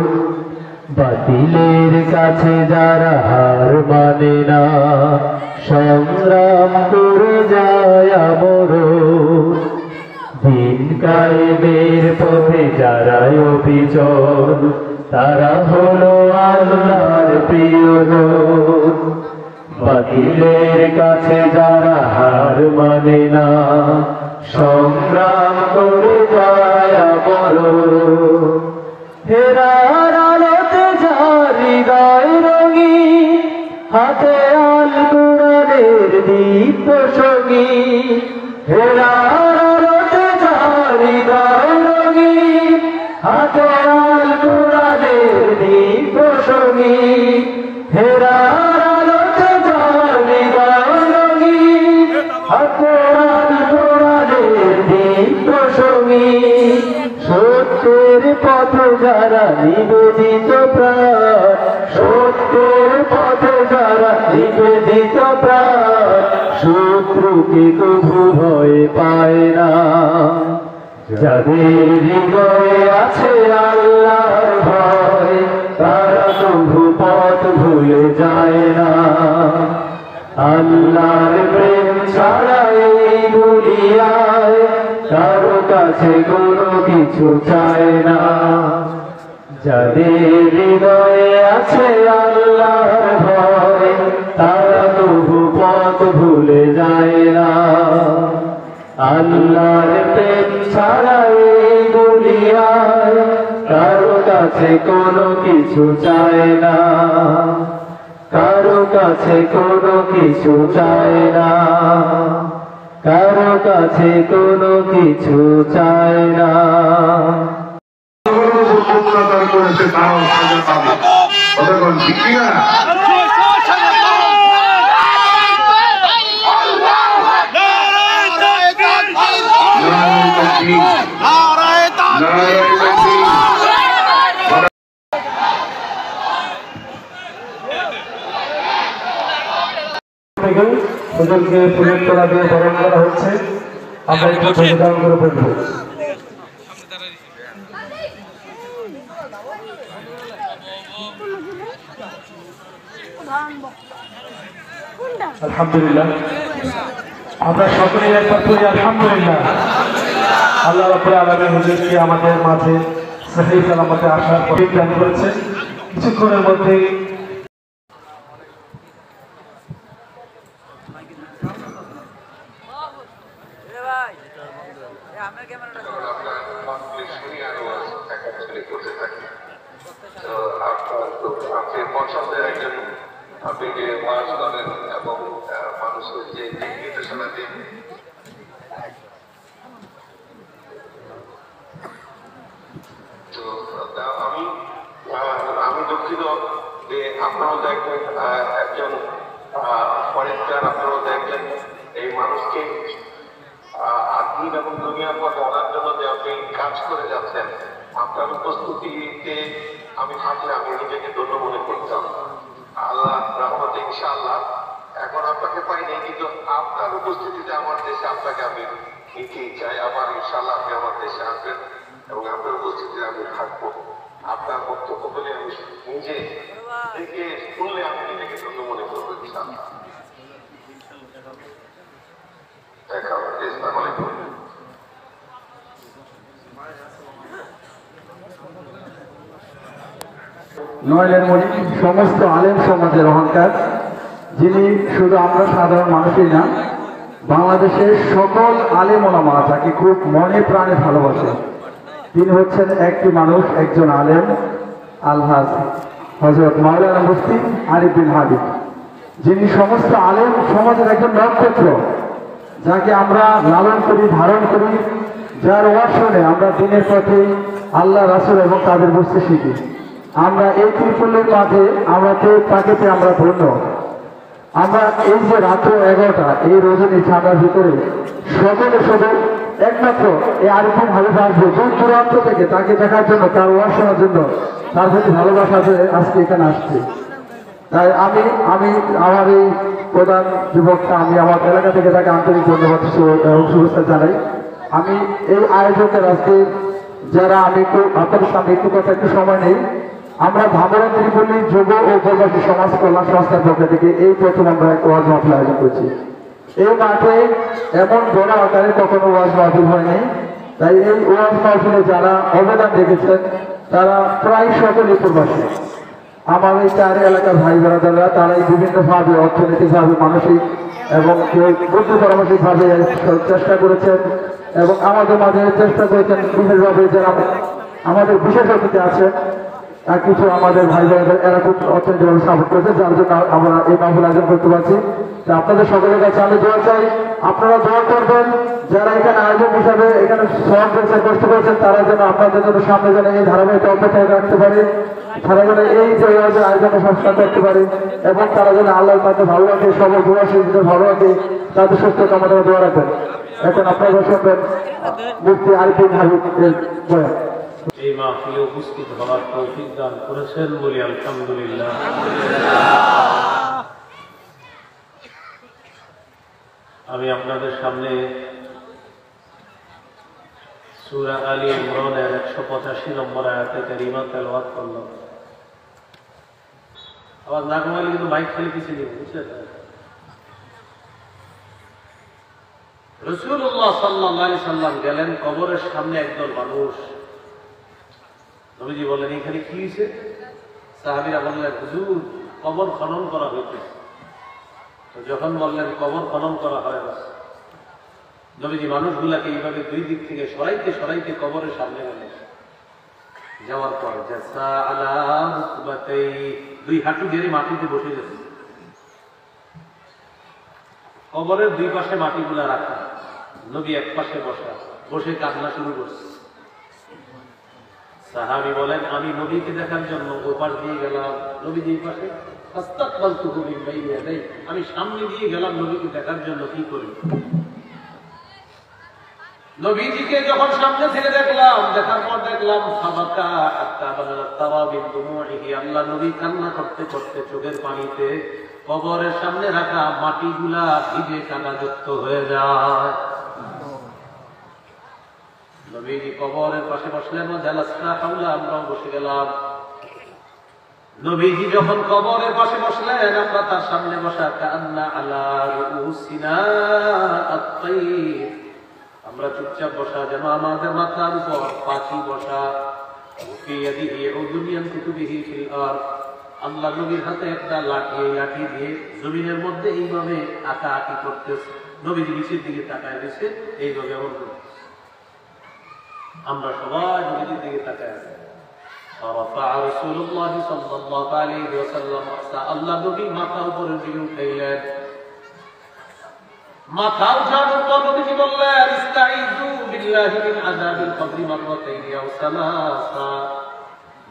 বাতিলের কাছে যারা হার মানে না সংগ্রাম করে যায় আমরণ। দিন কায়েমের পথে যারা অবিচল তারা হলো আল্লাহর প্রিয়জন। বাতিলের কাছে যারা হার মানে না সংগ্রাম করে যায় আমরণ। হেরার আলোতে যার হৃদয় রঙিন হাতে আল কুরআনের দীপ্ত সঙ্গী। হেরার আলোতে যার হৃদয় রঙিন হাতে আল কুরআনের দীপ্ত সঙ্গী। হেরার আলোতে যার হৃদয় রঙিন হাতে আল কুরআনের দীপ্ত সঙ্গী। সত্যের পথে যারা নিবেদিত প্রাণ, সত্যের পথে যারা নিবেদিত প্রাণ, শত্রুকে কভু ভয় পায় না। যাদের হৃদয়ে আছে আল্লাহর ভয় তারা কভু পথ ভুলে যায় না। আল্লাহর প্রেম ছাড়া এই দুনিয়ায় কারো কাছে কোনো কিছু চায় না। যাদের হৃদয়ে আছে আল্লাহর ভয় তারা কভু পথ ভুলে যায় না। আল্লাহর প্রেম ছাড়া এই দুনিয়ায় কারো কাছে কোনো কিছু চায় না। কারো কাছে কোনো কিছু চায় না। কারো কাছে কোনো কিছু চায় না। অত্যাচার করেছে তারাও সাজা পাবে। কথা বল ঠিক না? হুজুরকে ফুলের তোলা দিয়ে বরণ করা হচ্ছে। আমরা একটু যোগদান করে বলবো। আলহামদুলিল্লাহ, আমরা সকলেই একবার করি আলহামদুলিল্লাহ। আল্লাহ রাব্বুল আলামিন হুজুরকে আমাদের মাঝে সহি সালামতে আসার তৌফিক দান করেছে। কিছুক্ষণের মধ্যে তখন আপনার কমপ্লিট শুনি আরো একাচুয়ালি করতে থাকি। তো আপনি পছন্দের একজন, আপনি যে ওয়াজ করেন এবং মানুষের যে নির্দেশনা দিন, তো আমি দুঃখিত যে আপনারাও দেখবেন একজন পরিষ্কার, আপনারাও দেখবেন এই মানুষকে আধুনিক এবং দুনিয়ার পথে আনার জন্য যে আপনি কাজ করে যাচ্ছেন, আপনার উপস্থিতিতে আমি থাকলে আমি নিজেকে ধন্য মনে করতাম। আল্লাহ রহমতে ইনশাআল্লাহ এখন আপনাকে পাইনি, কিন্তু আপনার উপস্থিতিতে আমার দেশে আপনাকে আমি নিতেই চাই। আবার ইনশাআল্লাহ আপনি আমার দেশে আসবেন এবং আপনার উপস্থিতিতে আমি থাকবো। আপনার বক্তব্য বলে আমি নিজে থেকে শুনলে আমি নিজেকে ধন্য মনে করবো ইনশাআল্লাহ। দেখা হবে। আসসালামু আলাইকুম। নয়নের মণি সমস্ত আলেম সমাজের অহংকার, যিনি শুধু আমরা সাধারণ মানুষই না, বাংলাদেশের সকল আলেম ওলামা যাকে খুব মনে প্রাণে ভালোবাসে, তিনি হচ্ছেন একটি মানুষ, একজন আলেম, আলহাজ হযরত মাওলানা মুফতি আরিফ বিন হাবিব, যিনি সমস্ত আলেম সমাজের একজন নক্ষত্র, যাকে আমরা লালন করি, ধারণ করি, যার ওয়াজ শুনে আমরা দিনের পথে আল্লাহ রাসূল এবং তাদের বুঝতে শিখি। আমরা এই ত্রিপল্লীর মাঝে তাকে পেয়ে আমরা ধন্য। আমরা এই যে রাত্র 11টা এই রজনী ঠান্ডার ভিতরে সকলে একমাত্র এই আরিফ বিন হাবিব আসবে দূর দূরান্ত থেকে তাকে দেখার জন্য, তার ওয়াজ শোনার জন্য, তার প্রতি ভালোবাসা আজকে এখানে আসছে। তাই আমি আমার এই প্রধান যুবকটা, আমি আমার এলাকা থেকে তাকে আন্তরিক ধন্যবাদ এবং শুভেচ্ছা জানাই। আমি এই আয়োজকের আজকে যারা, আমি একটু আপনাদের সামনে একটু কথা একটু সময় নেই। আমরা ধামরা ত্রিপল্লী যুব ও প্রবাসী সমাজ কল্যাণ সংস্থার পক্ষ থেকে এই প্রথম আমরা এক ওয়াজ মাহফিল আয়োজন করছি। এই মাঠে এমন বড় আকারে কখনো ওয়াজ মাহফিল হয়নি। তাই এই ওয়াজ মাহফিলে যারা অবদান রেখেছেন তারা প্রায় সকলেই প্রবাসী। আমার এই চার এলাকার ভাই বোনেরা তারাই বিভিন্নভাবে অর্থনৈতিকভাবে, মানসিক এবং বুদ্ধি পরামর্শিকভাবে চেষ্টা করেছেন এবং আমাদের মাঝে চেষ্টা করেছেন বিশেষভাবে যারা আমাদের বিশেষ অতিথি আছেন কিছু আমাদের ভাই বোনেদের, এরা খুব অর্থনৈতিকভাবে সাপোর্ট করেছে, যার জন্য আমরা এই মাহফিল আয়োজন করতে পারছি। আপনাদের সকলের কাছে আমি দোয়া চাই, আপনারা দোয়া করবেন যারা এখানে আয়োজক হিসাবে এখানে শ্রম করেছেন, কষ্ট করেছেন, তারা যেন আপনাদের জন্য সামনে যেন এই ধারাবাহিকতা অব্যাহত রাখতে পারে, তারা যেন এই যে আয়োজনে সংস্কার করতে পারে এবং তারা যেন আল্লাহর কাছে ভালো রাখে, সকল দোয়া ভালো রাখে, তাদের সুস্থ কামনা দোয়া রাখবেন। এখন আপনারা শুনবেন মুফতি আরিফ বিন হাবিবের বয়ান। এই মাহফিলে উপস্থিত হওয়ার তৌফিক দান করেছেন বলি আলহামদুলিল্লাহ। আমি আপনাদের সামনে সূরা আলী ইমরানের 185 নম্বর আয়াতে কারিমা তেলাওয়াত করলাম। আবার না কমাইলে কিন্তু মাইক খালি পিছিয়ে দিব, বুঝলেন? রাসূলুল্লাহ সাল্লাল্লাহু আলাইহি সাল্লাম গেলেন কবরের সামনে, একদল মানুষ। নবীজি বললেন এখানে কি হয়েছে? সাহাবীরা বললেন হুজুর কবর খনন করা হয়েছে। তো যখন বললেন কবর খনন করা হয়, নবীজি মানুষগুলাকে এইভাবে দুই দিক থেকে সরাইতে কবরের সামনে গেলেন। যাওয়ার পর দুই হাঁটু গেড়ে মাটিতে বসে গেছে। কবরের দুই পাশে মাটিগুলা রাখা, নবী এক পাশে বসে কান্না শুরু করছে। সাহাবী বলেন আমি নবীকে দেখার জন্য ওপাশ দিয়ে গেলাম, নবীজি এই পাশে, আমি সামনে দিয়ে গেলাম নবীকে দেখার জন্য। কি করি? নবীজিকে যখন সামনে থেকে দেখলাম, দেখার পর দেখলাম আল্লাহ নবী কান্না করতে করতে চোখের পানিতে কবরের সামনে রাখা মাটিগুলা ভিজে কাদাযুক্ত হয়ে যায়। নবীজি কবরের পাশে বসলেন, আমরাও বসে গেলাম। নবীজি যখন কবরের পাশে বসলেন, আমরা তার সামনে বসা, কান্না আলা রুসিনা আত-তাইর, আমরা চুপচাপ বসা, যেন আমাদের মাথার উপর পাখি বসা। আল্লাহ নবীর হাতে একটা লাঠি দিয়ে জমিনের মধ্যে এইভাবে আঁকা আঁকি করতেছে। নবীজি নিচের দিকে তাকায় দিচ্ছে, এইভাবে এমন করতেছে। আমরা সবাই নবীজির দিকে তাকায় আছি। فرفع رسول الله صلى الله عليه وسلم আল্লাহ নবী মাথা উপরের দিকে উঠাইলেন। মাথা উঠানোর পর নবীজি বললেন ইস্তাইযু বিল্লাহি মিন আযাবিল কবরি মাররাতাইন আও সালাসা।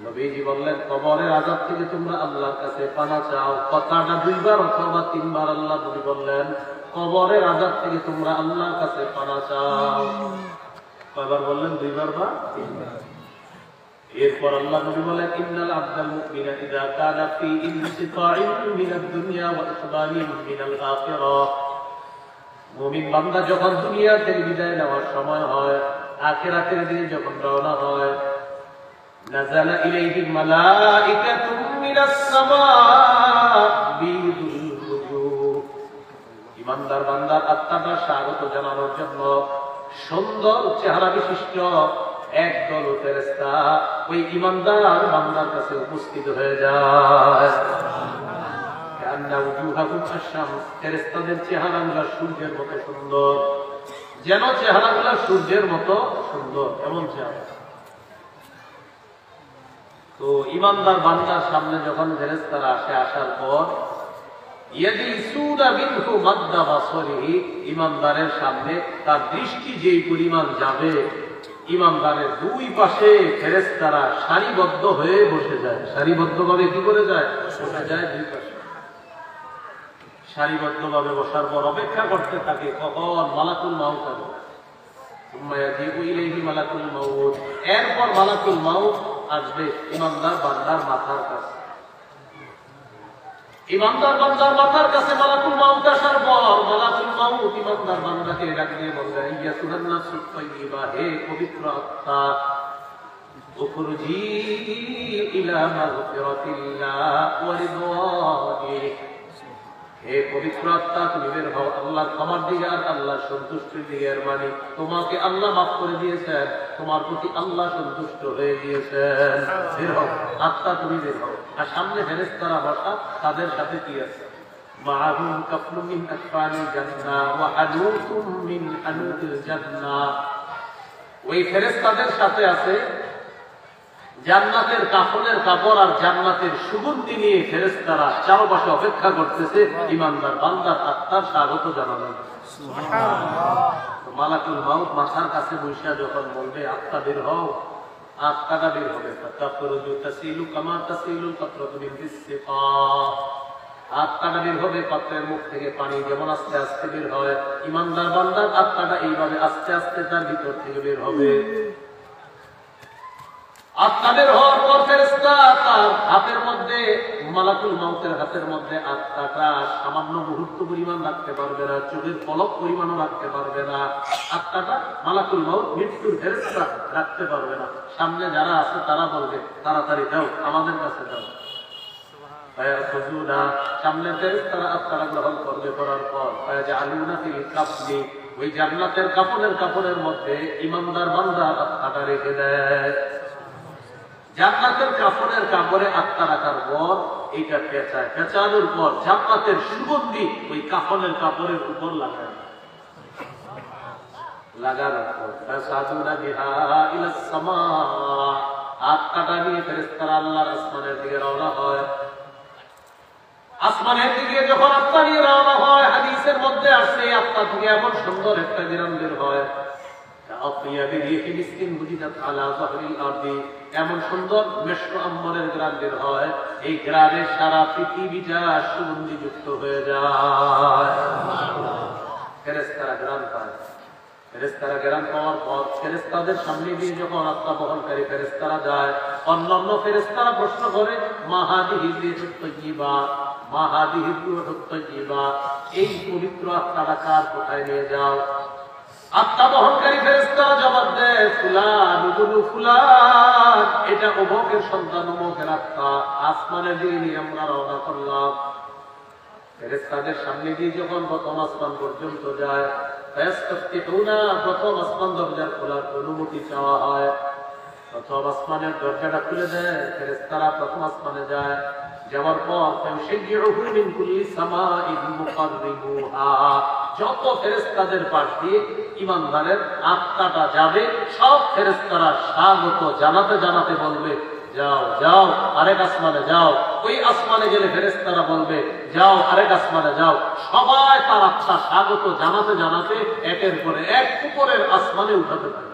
নবীজি বললেন কবরের আযাব থেকে তোমরা আল্লাহর কাছে পানা চাও। কথাটা দুইবার অথবা তিনবার আল্লাহ নবী বললেন কবরের আযাব থেকে তোমরা আল্লাহর কাছে পানা চাও। কয়বার বললেন? দুইবার বা তিনবার। এরপর আল্লাহ নবী বলেন ইন্নাল আবদাল মুমিনা ইযা কানা ফি ইনসিতাইন মিনাদ দুনিয়া ওয়া ইকবালিন মিনাল আখিরাহ। মুমিন বান্দা যখন দুনিয়া থেকে বিদায় নেওয়ার সময় হয়, আখিরাতের দিকে যখন রওনা হয়, নাযালা ইলাইহিল মালাইকাতুম মিনাস সামা'i বিদুল ওজুহ। ইমানদার বান্দার আত্মাটা স্বাগত জানানোর জন্য সুন্দর চেহারা বিশিষ্ট একদল ফেরেশতা ওই ইমানদার বান্দার কাছে উপস্থিত হয়ে যায়। ফেরেশতাদের চেহারাগুলো সূর্যের মতো সুন্দর, যেন চেহারাগুলো সূর্যের মতো সুন্দর, এমন চেহারা। তো ইমানদার বান্দার সামনে যখন ফেরেশতারা আসে, আসার পর ইমানদারের সামনে তার দৃষ্টি যেই পরিমাণ যাবে, ইমানদারের দুই পাশে ফেরেশতারা সারিবদ্ধ হয়ে বসে যায়। সারিবদ্ধভাবে কি করে যায়? বসে যায় দুই পাশে। সারিবদ্ধভাবে বসার পর অপেক্ষা করতে থাকে কখন মালাকুল মাউত আসবে। মালাকুল মাউত, এরপর মালাকুল মাউত আসবে ইমানদার বান্দার মাথার কাছে। ইমানদার বান্দার মাথার কাছে মালাকুল মাউত আসার পর মালাকুল মাউত ইমানদার বান্দাকে ডাক দিয়ে বললেন ইয়া সুবহানাল্লাহ তাইয়্যিবা, হে পবিত্র আত্মা, উখরুজি ইলা মাগফিরাতিল্লাহ ওয়া রিদওয়ানিহি, হে পবিত্র আত্মা তুমি বের হও আল্লাহর ক্ষমার দিকে আর আল্লাহর সন্তুষ্টির দিকে। এর মানে তোমাকে আল্লাহ মাফ করে দিয়েছেন, তোমার প্রতি আল্লাহ সন্তুষ্ট হয়ে গিয়েছেন। বের হও আত্মা, তুমি বের হও। আর সামনে ফেরেশতারা বসা, তাদের সাথে কি আছে? মাআহুম কাফলুম মিন আকফানিল জান্নাহ ওয়া হানুতুম মিন হানুতিল জান্নাহ। ওই ফেরেশতাদের সাথে আছে জান্নাতের কাফনের কাপড় আর জান্নাতের সুগন্ধি নিয়ে ফেরেশতারা চারপাশে অপেক্ষা করতেছে ইমানদার বান্দার আত্মার স্বাগত জানানোর। মালাকুল মাউত মাথার কাছে বসে যখন বলবে আত্মা বের হও, আত্মাটা বের হবে। আত্মাটা বের হবে পাত্রের মুখ থেকে পানি যেমন আস্তে আস্তে বের হয়, ইমানদার বান্দার আত্মাটা এইভাবে আস্তে আস্তে তার ভিতর থেকে বের হবে। আত্মাদের হওয়ার পর ফেরেশতা তার হাতের মধ্যে, মালাকুল মাউতের হাতের মধ্যে আত্মাটা সামান্য মুহূর্ত পরিমাণ রাখতে পারবে না, চোখের পলক পরিমাণও রাখতে পারবে না। আত্মাটা মালাকুল মাউত মৃত্যুর ফেরেশতা রাখতে পারবে না। সামনে যারা আছে তারা বলবে তাড়াতাড়ি দাও, আমাদের কাছে দাও। সামনে ফেরেশতারা আত্মাটা গ্রহণ করবে, করার পর ফায়াজআলুনা ফিল কাফনি, ওই জান্নাতের কাপড়ের মধ্যে ইমানদার বান্দা আত্মাটা রেখে দেয়। জান্নাতের কাফনের কাপড়ে আত্মা রাখার পর এইটা পেঁচায়, পেঁচানোর পর জান্নাতের সুগন্ধি ওই কাফনের কাপড়ের উপর লাগায়। লাগানোর পর আত্মাটা নিয়ে ফেরেশতারা আল্লাহর আসমানের দিকে রওনা হয়। আসমানের দিকে যখন আত্মা নিয়ে রওনা হয়, হাদিসের মধ্যে আসছে আত্মা থেকে এমন সুন্দর একটা ঘ্রাণ বের হয়, এমন সুন্দর মেশক আম্বরের ঘ্রাণ বের হয়, এই ঘ্রাণে সারা পৃথিবীটা সুগন্ধিযুক্ত হয়ে যায়। ফেরেশতারা ঘ্রাণ পায়। ফেরেশতারা ঘ্রাণ পাওয়ার পর ফেরেশতাদের সামনে দিয়ে যখন আত্মা বহনকারী ফেরেশতারা যায়, অন্যান্য ফেরেশতারা প্রশ্ন করে মা হাদিহি রূহুত তাইয়্যিবা, মা হাদিহি রূহুত তাইয়্যিবা, এই পবিত্র আত্মাটা কার কোথায় নিয়ে যাও? আত্মা বহনকারী ফেরেশতারা জবাব দেয় ফুলান ইবনু ফুলান, এটা অমুকের সন্তান, অমুকের আত্মা। আসমানের দিকে নিয়ে আমরা রওনা করলাম। ফেরেশতাদের সামনে দিয়ে যখন প্রথম আসমান পর্যন্ত যায়, প্রথম আসমান দরজার খোলার অনুমতি চাওয়া হয়। প্রথম আসমানের দরজাটা খুলে দেয়, ফেরেশতারা প্রথম আসমানে যায়। যাওয়ার পর মিন কুল্লি সামাইন মুকাররিবুহা, যত ফেরেশতাদের পাশ দিয়ে ঈমানদারের আত্মাটা যাবে, সব ফেরেশতারা স্বাগত জানাতে জানাতে বলবে, যাও যাও আরেক আসমানে যাও। ওই আসমানে গেলে ফেরেশতারা বলবে, যাও আরেক আসমানে যাও। সবাই তার আত্মা স্বাগত জানাতে জানাতে একের পরে এক উপরের আসমানে উঠাতে থাকে।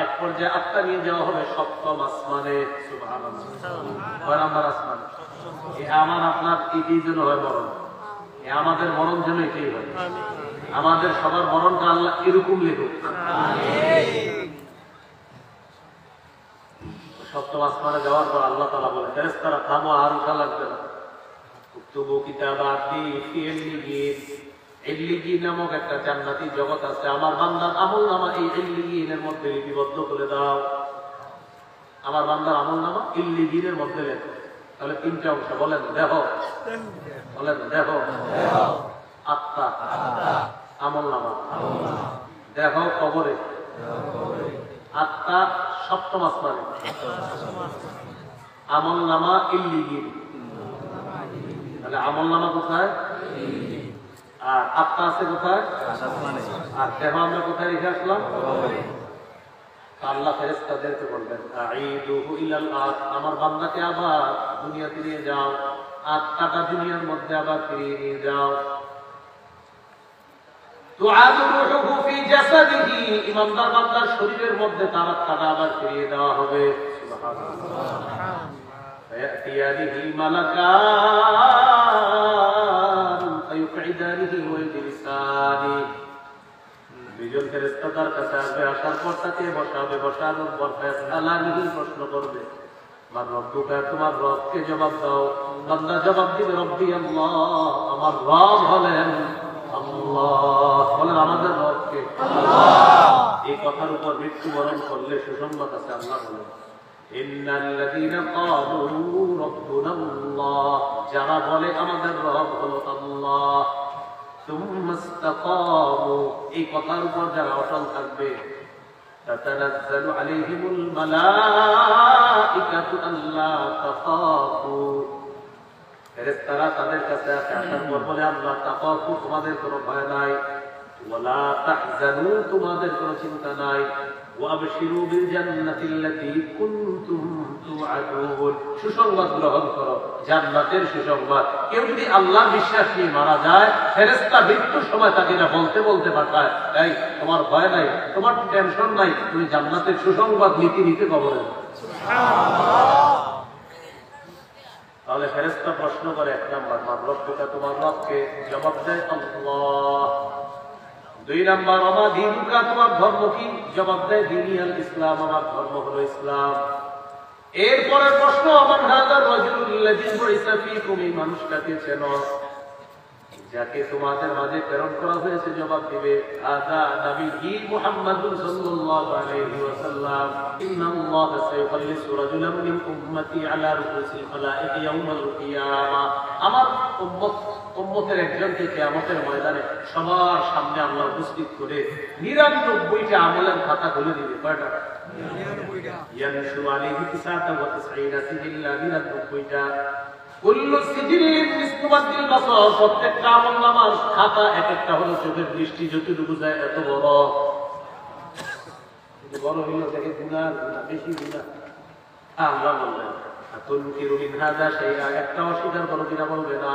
এক পর্যায়ে আত্মা নিয়ে যাওয়া হবে সপ্তম আসমানে। আমার আসমানে আমার আপনার এই জন্য হয় মরণ, আমাদের মরণ যেন এটাই হয়। আমাদের সবার মরণটা আল্লাহ এরকম লিখুক। সপ্তম আসমানে যাওয়ার পর আল্লাহ তাআলা বলে, ফেরেশতারা থামো, আর উঠা লাগবে না। উক্তুবু কিতাবাতি ফি ইল্লিয়িন। ইল্লিয়িন নামক একটা জান্নাতি জগৎ আছে, আমার বান্দার আমলনামা এই ইল্লিয়িনের মধ্যে লিপিবদ্ধ করে দাও। আমার বান্দার আমলনামা ইল্লিয়িনের মধ্যে লেখো। তাহলে তিনটা অংশ বলেন, দেহ, বলেন দেহ, আত্মা, আমলনামা। দেহ কবরে, আত্মা সপ্তম আসমানে, আমলনামা ইল্লিয়িন। তাহলে আমলনামা কোথায়? আর আত্মা আছে কোথায়? আর দেহ আমরা কোথায় রেখে আসলাম? আল্লাহ ফেরেশতাদেরকে বলবেন, আঈদুহু ইলাল আরদ, আমার বান্দাকে আবার দুনিয়াতে নিয়ে যাও, আত্মাটা দুনিয়ার মধ্যে আবার ফিরিয়ে নিয়ে যাও। তুআদু রূহুহু ফি জাসাদিহি, ইমানদার বান্দার শরীরের মধ্যে তার আত্মাটা আবার ফিরিয়ে দেওয়া হবে। সুবহানাল্লাহ। ফায়াতিয়ানিহি মালাকান ফায়ুকঈদানিহি ওয়া ইজলিসানি। দুইজন ফেরেশতা তার কাছে আসবে, আসার পর তাকে বসাবে, বসানোর পর ফায়াসালানিহি, প্রশ্ন করবে, আমার রব্বুকা, তোমার রবকে জবাব দাও। বান্দা জবাব দিবে, রব্বি আল্লাহ, আমার রব হলেন আল্লাহ। বলেন আমাদের রবকে আল্লাহ। এই কথার উপর মৃত্যুবরণ করলে সুসংবাদ আছে। আল্লাহ বলেন, ইন্নাল্লাযীনা ক্বালু রাব্বুনা আল্লাহ, যারা বলে আমাদের রব হলো আল্লাহ, সুম্মা ইসতাকামু, এই কথার উপর যারা অটল থাকবে, তাতানাজ্জালু আলাইহিমুল মালাইকাতু আল্লা তাখাফু, ফেরেশতারা তাদের কাছে আসার পর বলে, আল্লাহ তাখাফু, তোমাদের কোনো ভয় নাই, ওয়ালা তাহজানু, তোমাদের কোনো চিন্তা নাই, ওয়াবশিরু বিল জান্নাতিল্লাতী কুনতুম তুআদুন, সুসংবাদ গ্রহণ করো, জান্নাতের সুসংবাদ। কেউ যদি আল্লাহ বিশ্বাস নিয়ে মারা যায়, ফেরেশতা মৃত্যুর সময় তাকে না বলতে বলতে পাঠায়, এই তোমার ভয় নাই, তোমার টেনশন নাই, তুমি জান্নাতের সুসংবাদ নীতি নিতে কবরে যাও। সুবহানাল্লাহ। তাহলে ফেরেশতা প্রশ্ন করে, এক নাম্বার, মান রব্বুকা, তোমার রবকে, জবাব দেয় আল্লাহ। দুই নাম্বার, আমা দীনুকা, তোমার ধর্ম কি, জবাব দেয় দীনুল ইসলাম, আমার ধর্ম হলো ইসলাম। এরপরে প্রশ্ন, আমান হাযার রাজুলুল্লাযী বুইসা ফীকুম, এই মানুষটাকে চেনো, যাকে তোমাদের মাঝে প্রেরণ করা হয়েছে, জবাব দিবে, হাযা নবী মুহাম্মাদুন সাল্লাল্লাহু আলাইহি ওয়াসাল্লাম, ইন্নাল্লাহা সাইয়ুখাল্লিসু রাজুলান মিন উম্মতি আলা রুউসিল খালাইক ইয়াউমাল কিয়ামা, আমার উম্মতের একজনকে কিয়ামতের ময়দানে সবার সামনে আল্লাহ উপস্থিত করে 99টা আমলের খাতা খুলে দিবে। কয়টা? 99টা। ইয়ানশু আলাইহি 99 সিজিল্লা, 99টা। কুল্লু সিজিলিন মিসলুমাতিল বাসার, প্রত্যেকটা আমলনামার খাতা এক একটা হলো চোখের দৃষ্টি যতটুকু যায় এত বড়। বড় হইল দেখে গুনাহ, বেশি গুনাহ। আল্লাহ বললেন, তুনকিরু মিন হাযা শাইআ, একটা অস্বীকার করো কিনা বলবে না।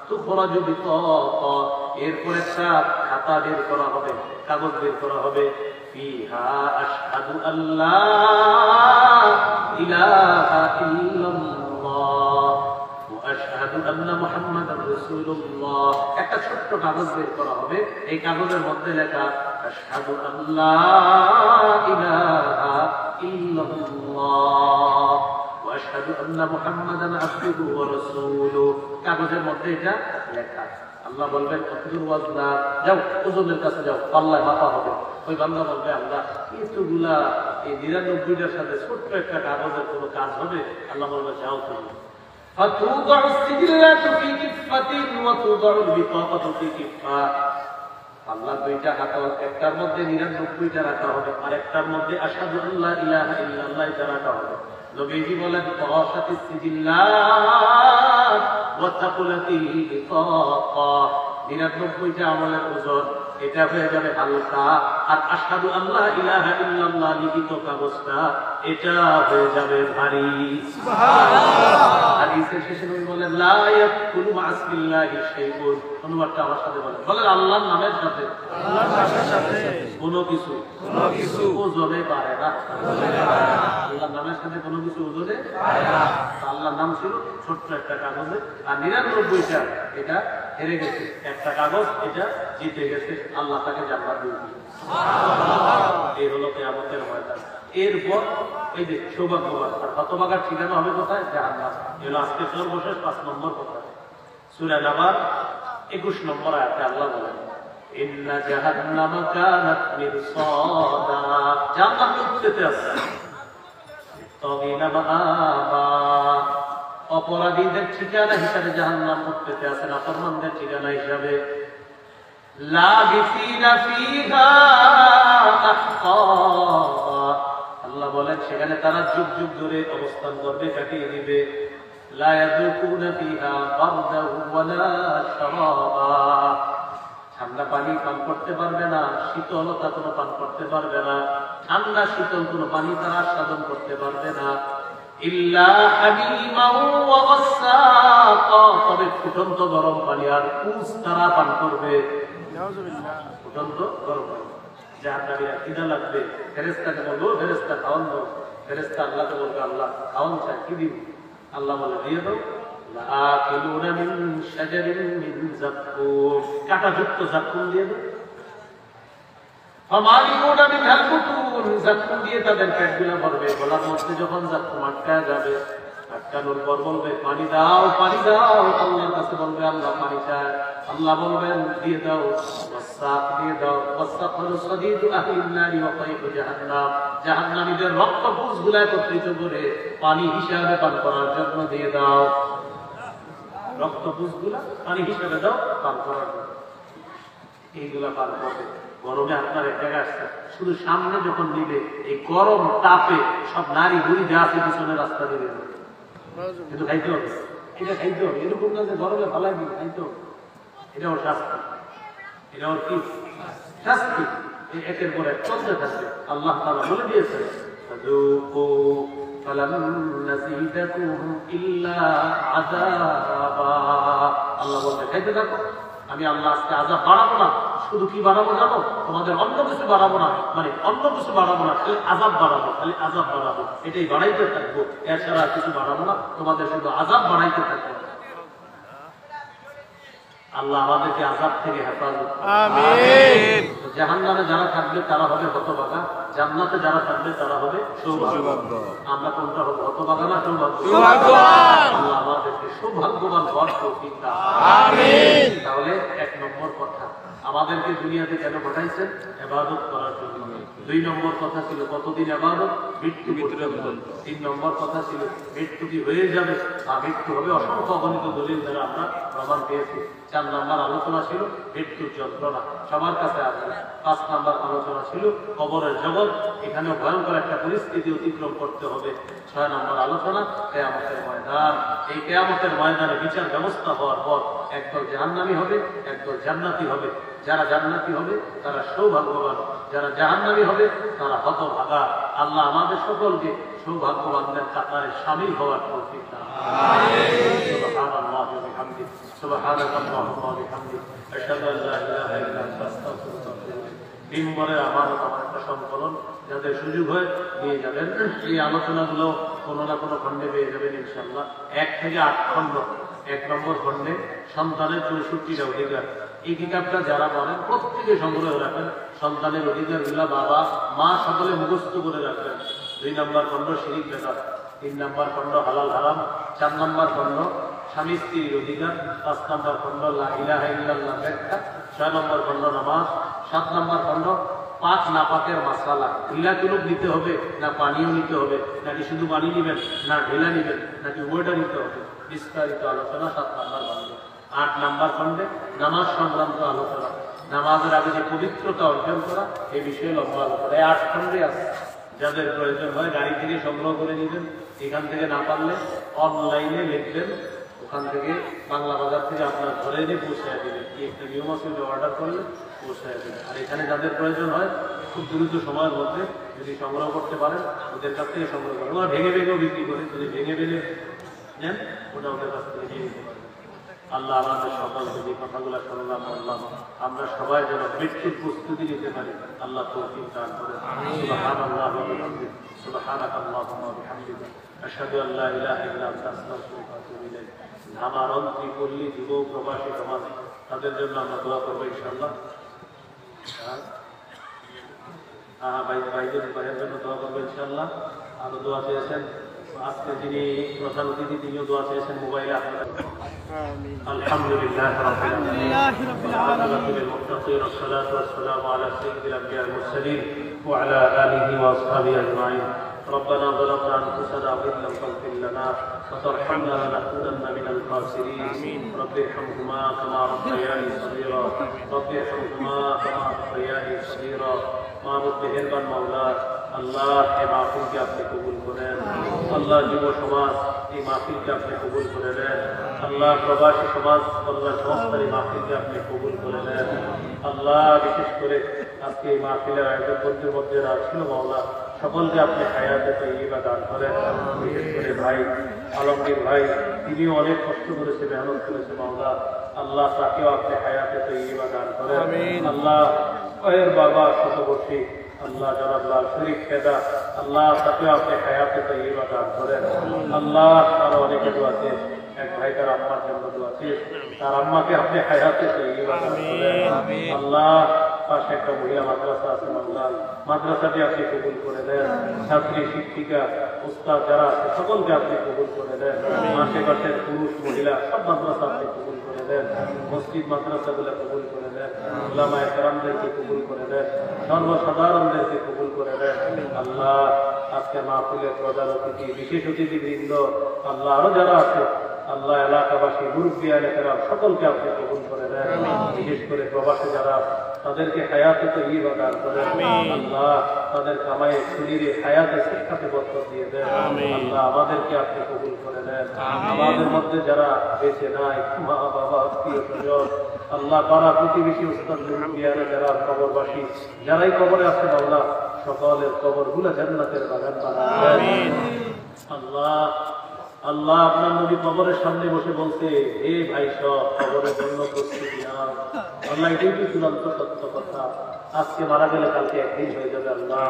তুখরাজু বিতাকা, এরপর একটা খাতা বের করা হবে, কাগজ বের করা হবে, ফিহা আশহাদু আল্লা ইলাহা ইল্লাল্লাহ ওয়া আশহাদু আন্না মুহাম্মাদার রাসূলুল্লাহ। একটা ছোট্ট কাগজ বের করা হবে, এই কাগজের মধ্যে লেখা আশহাদু আল্লা ইলাহা ইল্লাল্লাহ ওয়া আশহাদু আন্না মুহাম্মাদান আবদুহু ওয়া রাসূলুহু। কাগজের মধ্যে এটা লেখা। আল্লাহ বলবেন, কতদূর ওয়াজনা, যাও ওজনের কাছে যাও, পাল্লায় মাপা হবে। ওই বান্দা বলবে, আল্লাহ এতগুলা, এই 99টার সাথে ছোট্ট একটা কাগজের কোনো কাজ হবে? আল্লাহ বলবে, যাও তুমি। فتوضع السجلات في كفة وتوضع البطاقة في كفة। আল্লাহ দুইটা হাতে, একটার মধ্যে 99টা রাখা হবে, আর একটার মধ্যে আশহাদু আল্লা ইলাহা ইল্লাল্লাহ এটা রাখা হবে। নবীজি বলেন তাওয়াফাতিস সিজিল্লাত ওয়া তাকুলাতি বিতাকা 99টা আমলের ওজন এটা হয়ে যাবে হালকা, আর আশহাদু আল্লা ইলাহা ইল্লাল্লাহ লিখিত কাগজটা এটা হয়ে যাবে ভারী। সুবহানাল্লাহ। হাদিসের শেষে নবী বলেন লা ইয়াকুলু মা'আসমিল্লাহি শাইউন, অনুবাদটা আমার সাথে বলেন, আল্লাহর নামের সাথে কোনো কিছু ওজনে পারে না। আল্লাহর নামের সাথে কোনো কিছু ওজনে পারে না। আল্লাহর নাম ছিল ছোট্ট একটা কাগজে, আর 99টা এটা হেরে গেছে, একটা কাগজ এটা জিতে গেছে, আল্লাহ তাকে জান্নাত দিয়ে দিবে। এই হলো কিয়ামতের ময়দান। এরপর এই যে সৌভাগ্যবান আর হতভাগার ঠিকানা হবে কোথায়? জাহান্নাম। এগুলো আজকে সর্বশেষ 5 নম্বর কথা। সূরা নাবার 21 নম্বর আয়াতে আল্লাহ বলেন ইন্না জাহান্নামা কানাত মিরসাদা, জাহান্নাম উঠতে আছে তগিনা মাআবা, অপরাধীদের ঠিকানা হিসাবে জাহান্নাম উঠতে আছে, নাফরমানদের ঠিকানা হিসাবে। লাবিসিনা ফিহা আহকাবা, আল্লাহ বলেন সেখানে তারা যুগ যুগ ধরে অবস্থান করবে, কাটিয়ে দিবে। লা ইয়াযুকুনা ফিহা বারদান ওয়ালা শারাবা, ঠান্ডা পানি পান করতে পারবে না, শীতলতা কোনো পান করতে পারবে না, ঠান্ডা শীতল কোনো পানি তারা আস্বাদন করতে পারবে না। ইল্লা হামিমান ওয়া গাসসাকা, তবে ফুটন্ত গরম পানি আর কুস তারা পান করবে। ফুটন্ত গরম পানি। জাহান্নামীরা খিদা লাগবে, ফেরেশতাকে বলবো ফেরেশতা খাওয়ান দাও, ফেরেশতা আল্লাহকে বলবে আল্লাহ খাওয়ান চাই, কি দিব? আল্লাহ বলে দিয়ে দাও। লাআকিলুনা মিন শাজারিন মিন যাক্কুম, কাঁটাযুক্ত যাক্কুম দিয়ে দাও। ফামালিকুনা মিনহাল বুতুন, যাক্কুম দিয়ে তাদের পেটগুলো ভরবে। গলার মধ্যে যখন যাক্কুম আটকায় যাবে, আটকানোর পর বলবে পানি দাও, পানি দাও। আল্লাহর কাছে বলবে আল্লাহ পানি চাই, আল্লাহ বলবেন দিয়ে দাও। ওয়াসাক দিয়ে দাও। ওয়াসাক হলো সাদীদু আহলিন নারি ওয়া তাইবু জাহান্নাম, জাহান্নামীদের রক্তপুঞ্জগুলো একত্রিত করে পানি হিসাবে পান করার জন্য দিয়ে দাও। রক্তপুঞ্জগুলো পানি হিসাবে দাও পান করার জন্য। এইগুলা পান করবে। গরমে আপনার এক জায়গায় আসছে, শুধু সামনে যখন নিবে এই গরম তাপে সব নারী বুড়ি যা আছে পিছনে রাস্তা দিয়ে দেবে, কিন্তু খাইতে হবে, এটা খাইতে হবে। এরকম না যে গরমে ভালাই দিবে, খাইতে হবে। এটা ওর শাস্তি, এটা ওর কি শাস্তি। একের পর এক চলতে থাকবে। আল্লাহ তাআলা বলে দিয়েছে ফাযুকু ফালাম নাযিদাকুম ইল্লা আযাবা, আল্লাহ বলে খাইতে থাকো, আমি আল্লাহ আজকে আযাব বাড়াবো না। শুধু কি বাড়াবো জানো? তোমাদের অন্য কিছু বাড়াবো না, মানে অন্য কিছু বাড়াবো না, খালি আযাব বাড়াবো, খালি আযাব বাড়াবো। এটাই বাড়াইতে থাকবো, এছাড়া কিছু বাড়াবো না, তোমাদের শুধু আযাব বাড়াইতে থাকবো। আল্লাহ আমাদেরকে আযাব থেকে হেফাজত করুন, আমিন। জাহান্নামে যারা থাকবে তারা হবে হতভাগা, জান্নাতে যারা থাকবে তারা হবে সৌভাগ্য। আমরা কোনটা হব, হতভাগা না সৌভাগ্য? আল্লাহ আমাদেরকে সৌভাগ্যবান হওয়ার তৌফিক দান, আমিন। তাহলে 1 নম্বর কথা, আমাদেরকে দুনিয়াতে কেন পাঠাইছেন? ইবাদত করার জন্য। 2 নম্বর কথা ছিল কতদিন ইবাদত? মৃত্যু পর্যন্ত। 3 নম্বর কথা ছিল মৃত্যু কি হয়ে যাবে? মৃত্যু হবে, অসংখ্য অগণিত দলিল দ্বারা আমরা প্রমাণ পেয়েছি। 4 নম্বর আলোচনা ছিল মৃত্যুর যন্ত্রণা, সবার কাছে আসবে। 5 নম্বর আলোচনা ছিল কবরের জগৎ, এখানেও ভয়ঙ্কর একটা পরিস্থিতি অতিক্রম করতে হবে। 6 নম্বর আলোচনা কিয়ামতের ময়দান। এই কিয়ামতের ময়দানে বিচার ব্যবস্থা হওয়ার পর একদল জাহান্নামী হবে, একদল জান্নাতি হবে। যারা জান্নাতি হবে তারা সৌভাগ্যবান, যারা জাহান্নামী হবে তারা হতভাগা। আল্লাহ আমাদের সকলকে সৌভাগ্যবানদের কাতারে শামিল হওয়ার তৌফিক দান, আমিন। সুবহানাল্লাহি ওয়া বিহামদিহি, সুবহানাল্লাহি ওয়া বিহামদিহি, আশহাদু আল্লা ইলাহা ইল্লা আনতা আস্তাগফিরুকা ওয়া আতুবু ইলাইক। মিম্বরের আমার একটা সংকলন, যাদের সুযোগ হয় নিয়ে যাবেন। এই আলোচনাগুলো কোনো না কোনো খণ্ডে পেয়ে যাবেন ইনশাআল্লাহ। 1 থেকে 8 খণ্ড। 1 নম্বর খণ্ডে সন্তানের 64টা অধিকার। এই কিতাবটা যারা পড়েন প্রত্যেকে সংগ্রহ রাখেন। সন্তানের অধিকারগুলো বাবা মা সকলে মুখস্থ করে রাখবেন। 2 নম্বর খণ্ড শিরিক বেদাত, 3 নম্বর খণ্ড হালাল হারাম, 4 নম্বর খণ্ড স্বামী স্ত্রীর অধিকার, 5 নম্বর খণ্ড লা ইলাহা ইল্লাল্লাহ ব্যাখ্যা, 6 নম্বর খণ্ড নামাজ, 7 নম্বর খণ্ড 5 নাপাকের মাসালা। ঢিলা তুলুক নিতে হবে না পানিও নিতে হবে, নাকি শুধু পানি নেবেন না ঢিলা নেবেন, নাকি উভয়টা নিতে হবে, বিস্তারিত আলোচনা 7 নম্বর খণ্ডে। 8 নম্বর খণ্ডে নামাজ সংক্রান্ত আলোচনা, নামাজের আগে যে পবিত্রতা অর্জন করা এই বিষয়ে লম্বা আলোচনা। 8 খণ্ডে আছে। যাদের প্রয়োজন হয় গাড়ি থেকে সংগ্রহ করে নেবেন, এখান থেকে না পারলে অনলাইনে লিখবেন, ওখান থেকে বাংলা বাজার থেকে আপনার ঘরে এনে পৌঁছায় দেবেন। কি একটা নিয়ম আছে, অর্ডার করলে পৌঁছায় দেবেন। আর এখানে যাদের প্রয়োজন হয় খুব দ্রুত সময়ের মধ্যে যদি সংগ্রহ করতে পারেন ওদের কাছ থেকে সংগ্রহ করেন। ওরা ভেঙে ভেঙেও বিক্রি করে, যদি ভেঙে ভেঙে নেন ওটা ওদের কাছ থেকে নিয়ে নিতে পারবেন। আল্লাহ আমাদের সকলকে যে কথাগুলো শুনলাম বললাম আমরা সবাই যেন মৃত্যুর প্রস্তুতি নিতে পারি, আল্লাহ তৌফিক দান করেন। সুবহানাল্লাহি ওয়া বিহামদিহি, সুবহানাকাল্লাহুম্মা ওয়া বিহামদিকা, আশহাদু আল লা ইলাহা ইল্লা আনতা, আস্তাগফিরুকা ওয়া আতুবু ইলাইক। আমার অন্তরি পল্লী যুব প্রবাসী সমাজ, তাদের জন্য আমরা দোয়া করবো ইনশাআল্লাহ। ভাইদের জন্য দোয়া করবো ইনশাআল্লাহ। আরো দোয়া চেয়েছেন আজকে যিনি প্রধান অতিথি, তিনিও দোয়া চেয়েছেন মোবাইলে আপনারা। আলহামদুলিল্লাহ রাব্বিল আলামিন للمتقين والصلاة والسلام على سيد الأنبياء والمرسلين وعلى آله وأصحابه أجمعين. ربنا ظلمنا أنفسنا وإن لم تغفر لنا وترحمنا لنكونن من الخاسرين. رب ارحمهما كما ربياني صغيرا، رب ارحمهما كما ربياني صغيرا. মাহবুব মেহেরবান মাওলা, আল্লাহ এই মাহফিলকে আপনি কবুল করেন। আল্লাহ যুব সমাজ এই মাহফিলকে আপনি কবুল করে নেন। আল্লাহ প্রবাসী সমাজ কল্যাণ সংস্থার এই মাহফিলকে আপনি কবুল করে নেন। আল্লাহ বিশেষ করে আজকে এই মাহফিলের আয়োজকদের মধ্যে যারা ছিল মাওলা, সকলকে আপনি হায়াতে তাইয়্যিবা দান করেন। বিশেষ করে ভাই আলমগীর ভাই, তিনিও অনেক কষ্ট করেছে, মেহনত করেছে মাওলা, আল্লাহ তাকেও আপনি হায়াতে তাইয়্যিবা দান করেন। আল্লাহ এর বাবা শতবর্ষী আল্লাহ জনাব লাল শরীফ খেদা, আল্লাহ তাকেও আপনি হায়াতে তাইয়্যিবা দান করেন। আল্লাহ আরো অনেকে দোয়া আছে, এক ভাই তার আম্মার জন্য দোয়া আছে, তার আম্মাকে আপনি হায়াতে তাইয়্যিবা দান করেন। আল্লাহ পাশে একটা মহিলা মাদ্রাসা আছে, মাদ্রাসাটি আপনি কবুল করে দেন। ছাত্রী শিক্ষিকা উস্তাদ যারা আছে সকলকে আপনি কবুল করে দেন। আশেপাশের পুরুষ মহিলা সব মাদ্রাসা আপনি কবুল করে দেন। মসজিদ মাদ্রাসাগুলো কবুল করে দেন। উলামায়ে কেরামদেরকে কবুল করে দেন। সর্বসাধারণদেরকে কবুল করে দেন। আল্লাহ আজকে মাহফিলের প্রধান অতিথি, বিশেষ অতিথিবৃন্দ, আল্লাহ আরো যারা আছে, আল্লাহ এলাকাবাসী মুরব্বী আলেকেরাম সকলকে আপনি কবুল করে দেন। বিশেষ করে প্রবাসী যারা, তাদেরকে হায়াতে তাইয়্যিবা দান করেন। আল্লাহ তাদের কামাইয়ে শরীরে হায়াতে শিক্ষাতে বরকত দিয়ে দেন। আল্লাহ আমাদেরকে আপনি কবুল করে দেন। আমাদের মধ্যে যারা বেঁচে নাই, মা বাবা আত্মীয় স্বজন, আল্লাহ পাড়া প্রতিবেশী উস্তাদ মুরব্বিয়ারা যারা কবরবাসী, যারাই কবরে আছেন আল্লাহ সকলের কবরগুলো জান্নাতের বাগান বানান। আল্লাহ আল্লাহ আপনার নবী কবরের সামনে বসে বলছে, হে ভাই সব কবরের জন্য প্রস্তুতি নাও। আল্লাহ এটাই তো চূড়ান্ত সত্য কথা। আজকে মারা গেলে কালকে একদিন হয়ে যাবে। আল্লাহ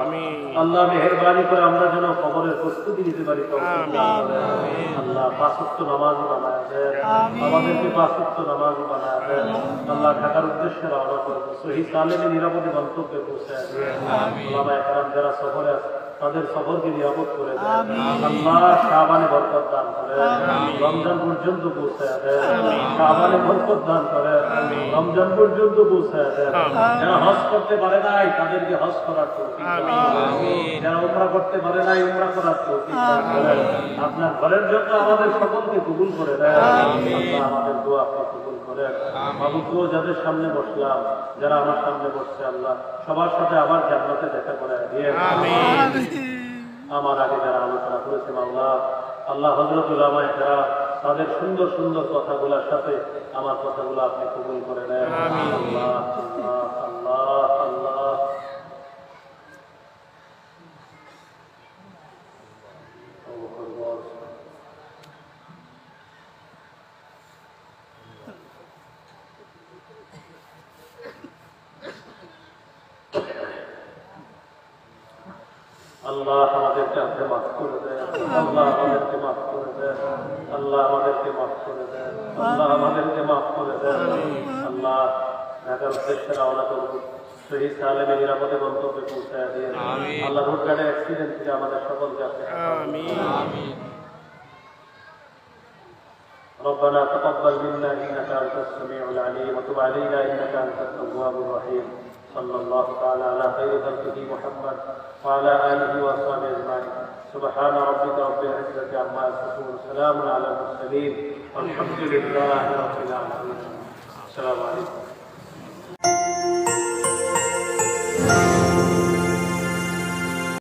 আল্লাহ মেহেরবানি করে আমরা যেন কবরের প্রস্তুতি নিতে পারি। আল্লাহ 5 ওয়াক্ত নামাজ বানায় দেন, আমাদেরকে 5 ওয়াক্ত নামাজ বানায় দেন। আল্লাহ ঢাকার উদ্দেশ্যে রওনা করবো, সহি সালেমে নিরাপদে গন্তব্যে পৌঁছায় দেন। ওলামায়ে কেরাম যারা সফরে আছে তাদের সফরকে নিরাপদ করে দেন। আল্লাহ শাবানে বরকত দান করেন, রমজান পর্যন্ত পৌঁছায় দেন। শাবানে বরকত দান করেন, রমজান পর্যন্ত পৌঁছায় দেন। যারা হজ করতে পারে নাই তাদেরকে হজ করার তৌফিক দান করেন। যারা উমরা করতে পারে নাই উমরা করার তৌফিক দান করেন। আপনার ঘরের জন্য আমাদের সকলকে কবুল করে দেন। আল্লাহ আমাদের দোয়া আপনি কবুল করেন। মাবুদও যাদের সামনে বসলাম, যারা আমার সামনে বসছে, আল্লাহ সবার সাথে আবার জান্নাতে দেখা করে দিয়ে আমার আগে যারা আলোচনা করেছে আল্লাহ, আল্লাহ হযরত উলামায়ে কেরাম তাদের সুন্দর সুন্দর কথাগুলোর সাথে আমার কথাগুলো আপনি কবুল করে নেন। আল্লাহ আল্লাহ আল্লাহ আল্লাহ আল্লাহ আমাদেরকে আপনি মাফ করে দেন। আল্লাহ আমাদেরকে মাফ করে দেন। আল্লাহ আমাদেরকে মাফ করে দেন। আল্লাহ আমাদেরকে মাফ করে দেন। আল্লাহ ঢাকার উদ্দেশ্যে রওনা করব, সহি সালেমে নিরাপদে গন্তব্যে পৌঁছায় দিয়ে আল্লাহ রোড গার্ডের অ্যাক্সিডেন্ট থেকে আমাদের সকলকে আপনি আমিন। ربنا تقبل منا انك انت السميع العليم وتب علينا انك انت التواب الرحيم. صلى الله تعالى على خير خلقه محمد وعلى اله واصحابه اجمعين. سبحان ربك رب العزه عما يصفون، سلام على المرسلين والحمد لله رب العالمين. السلام عليكم.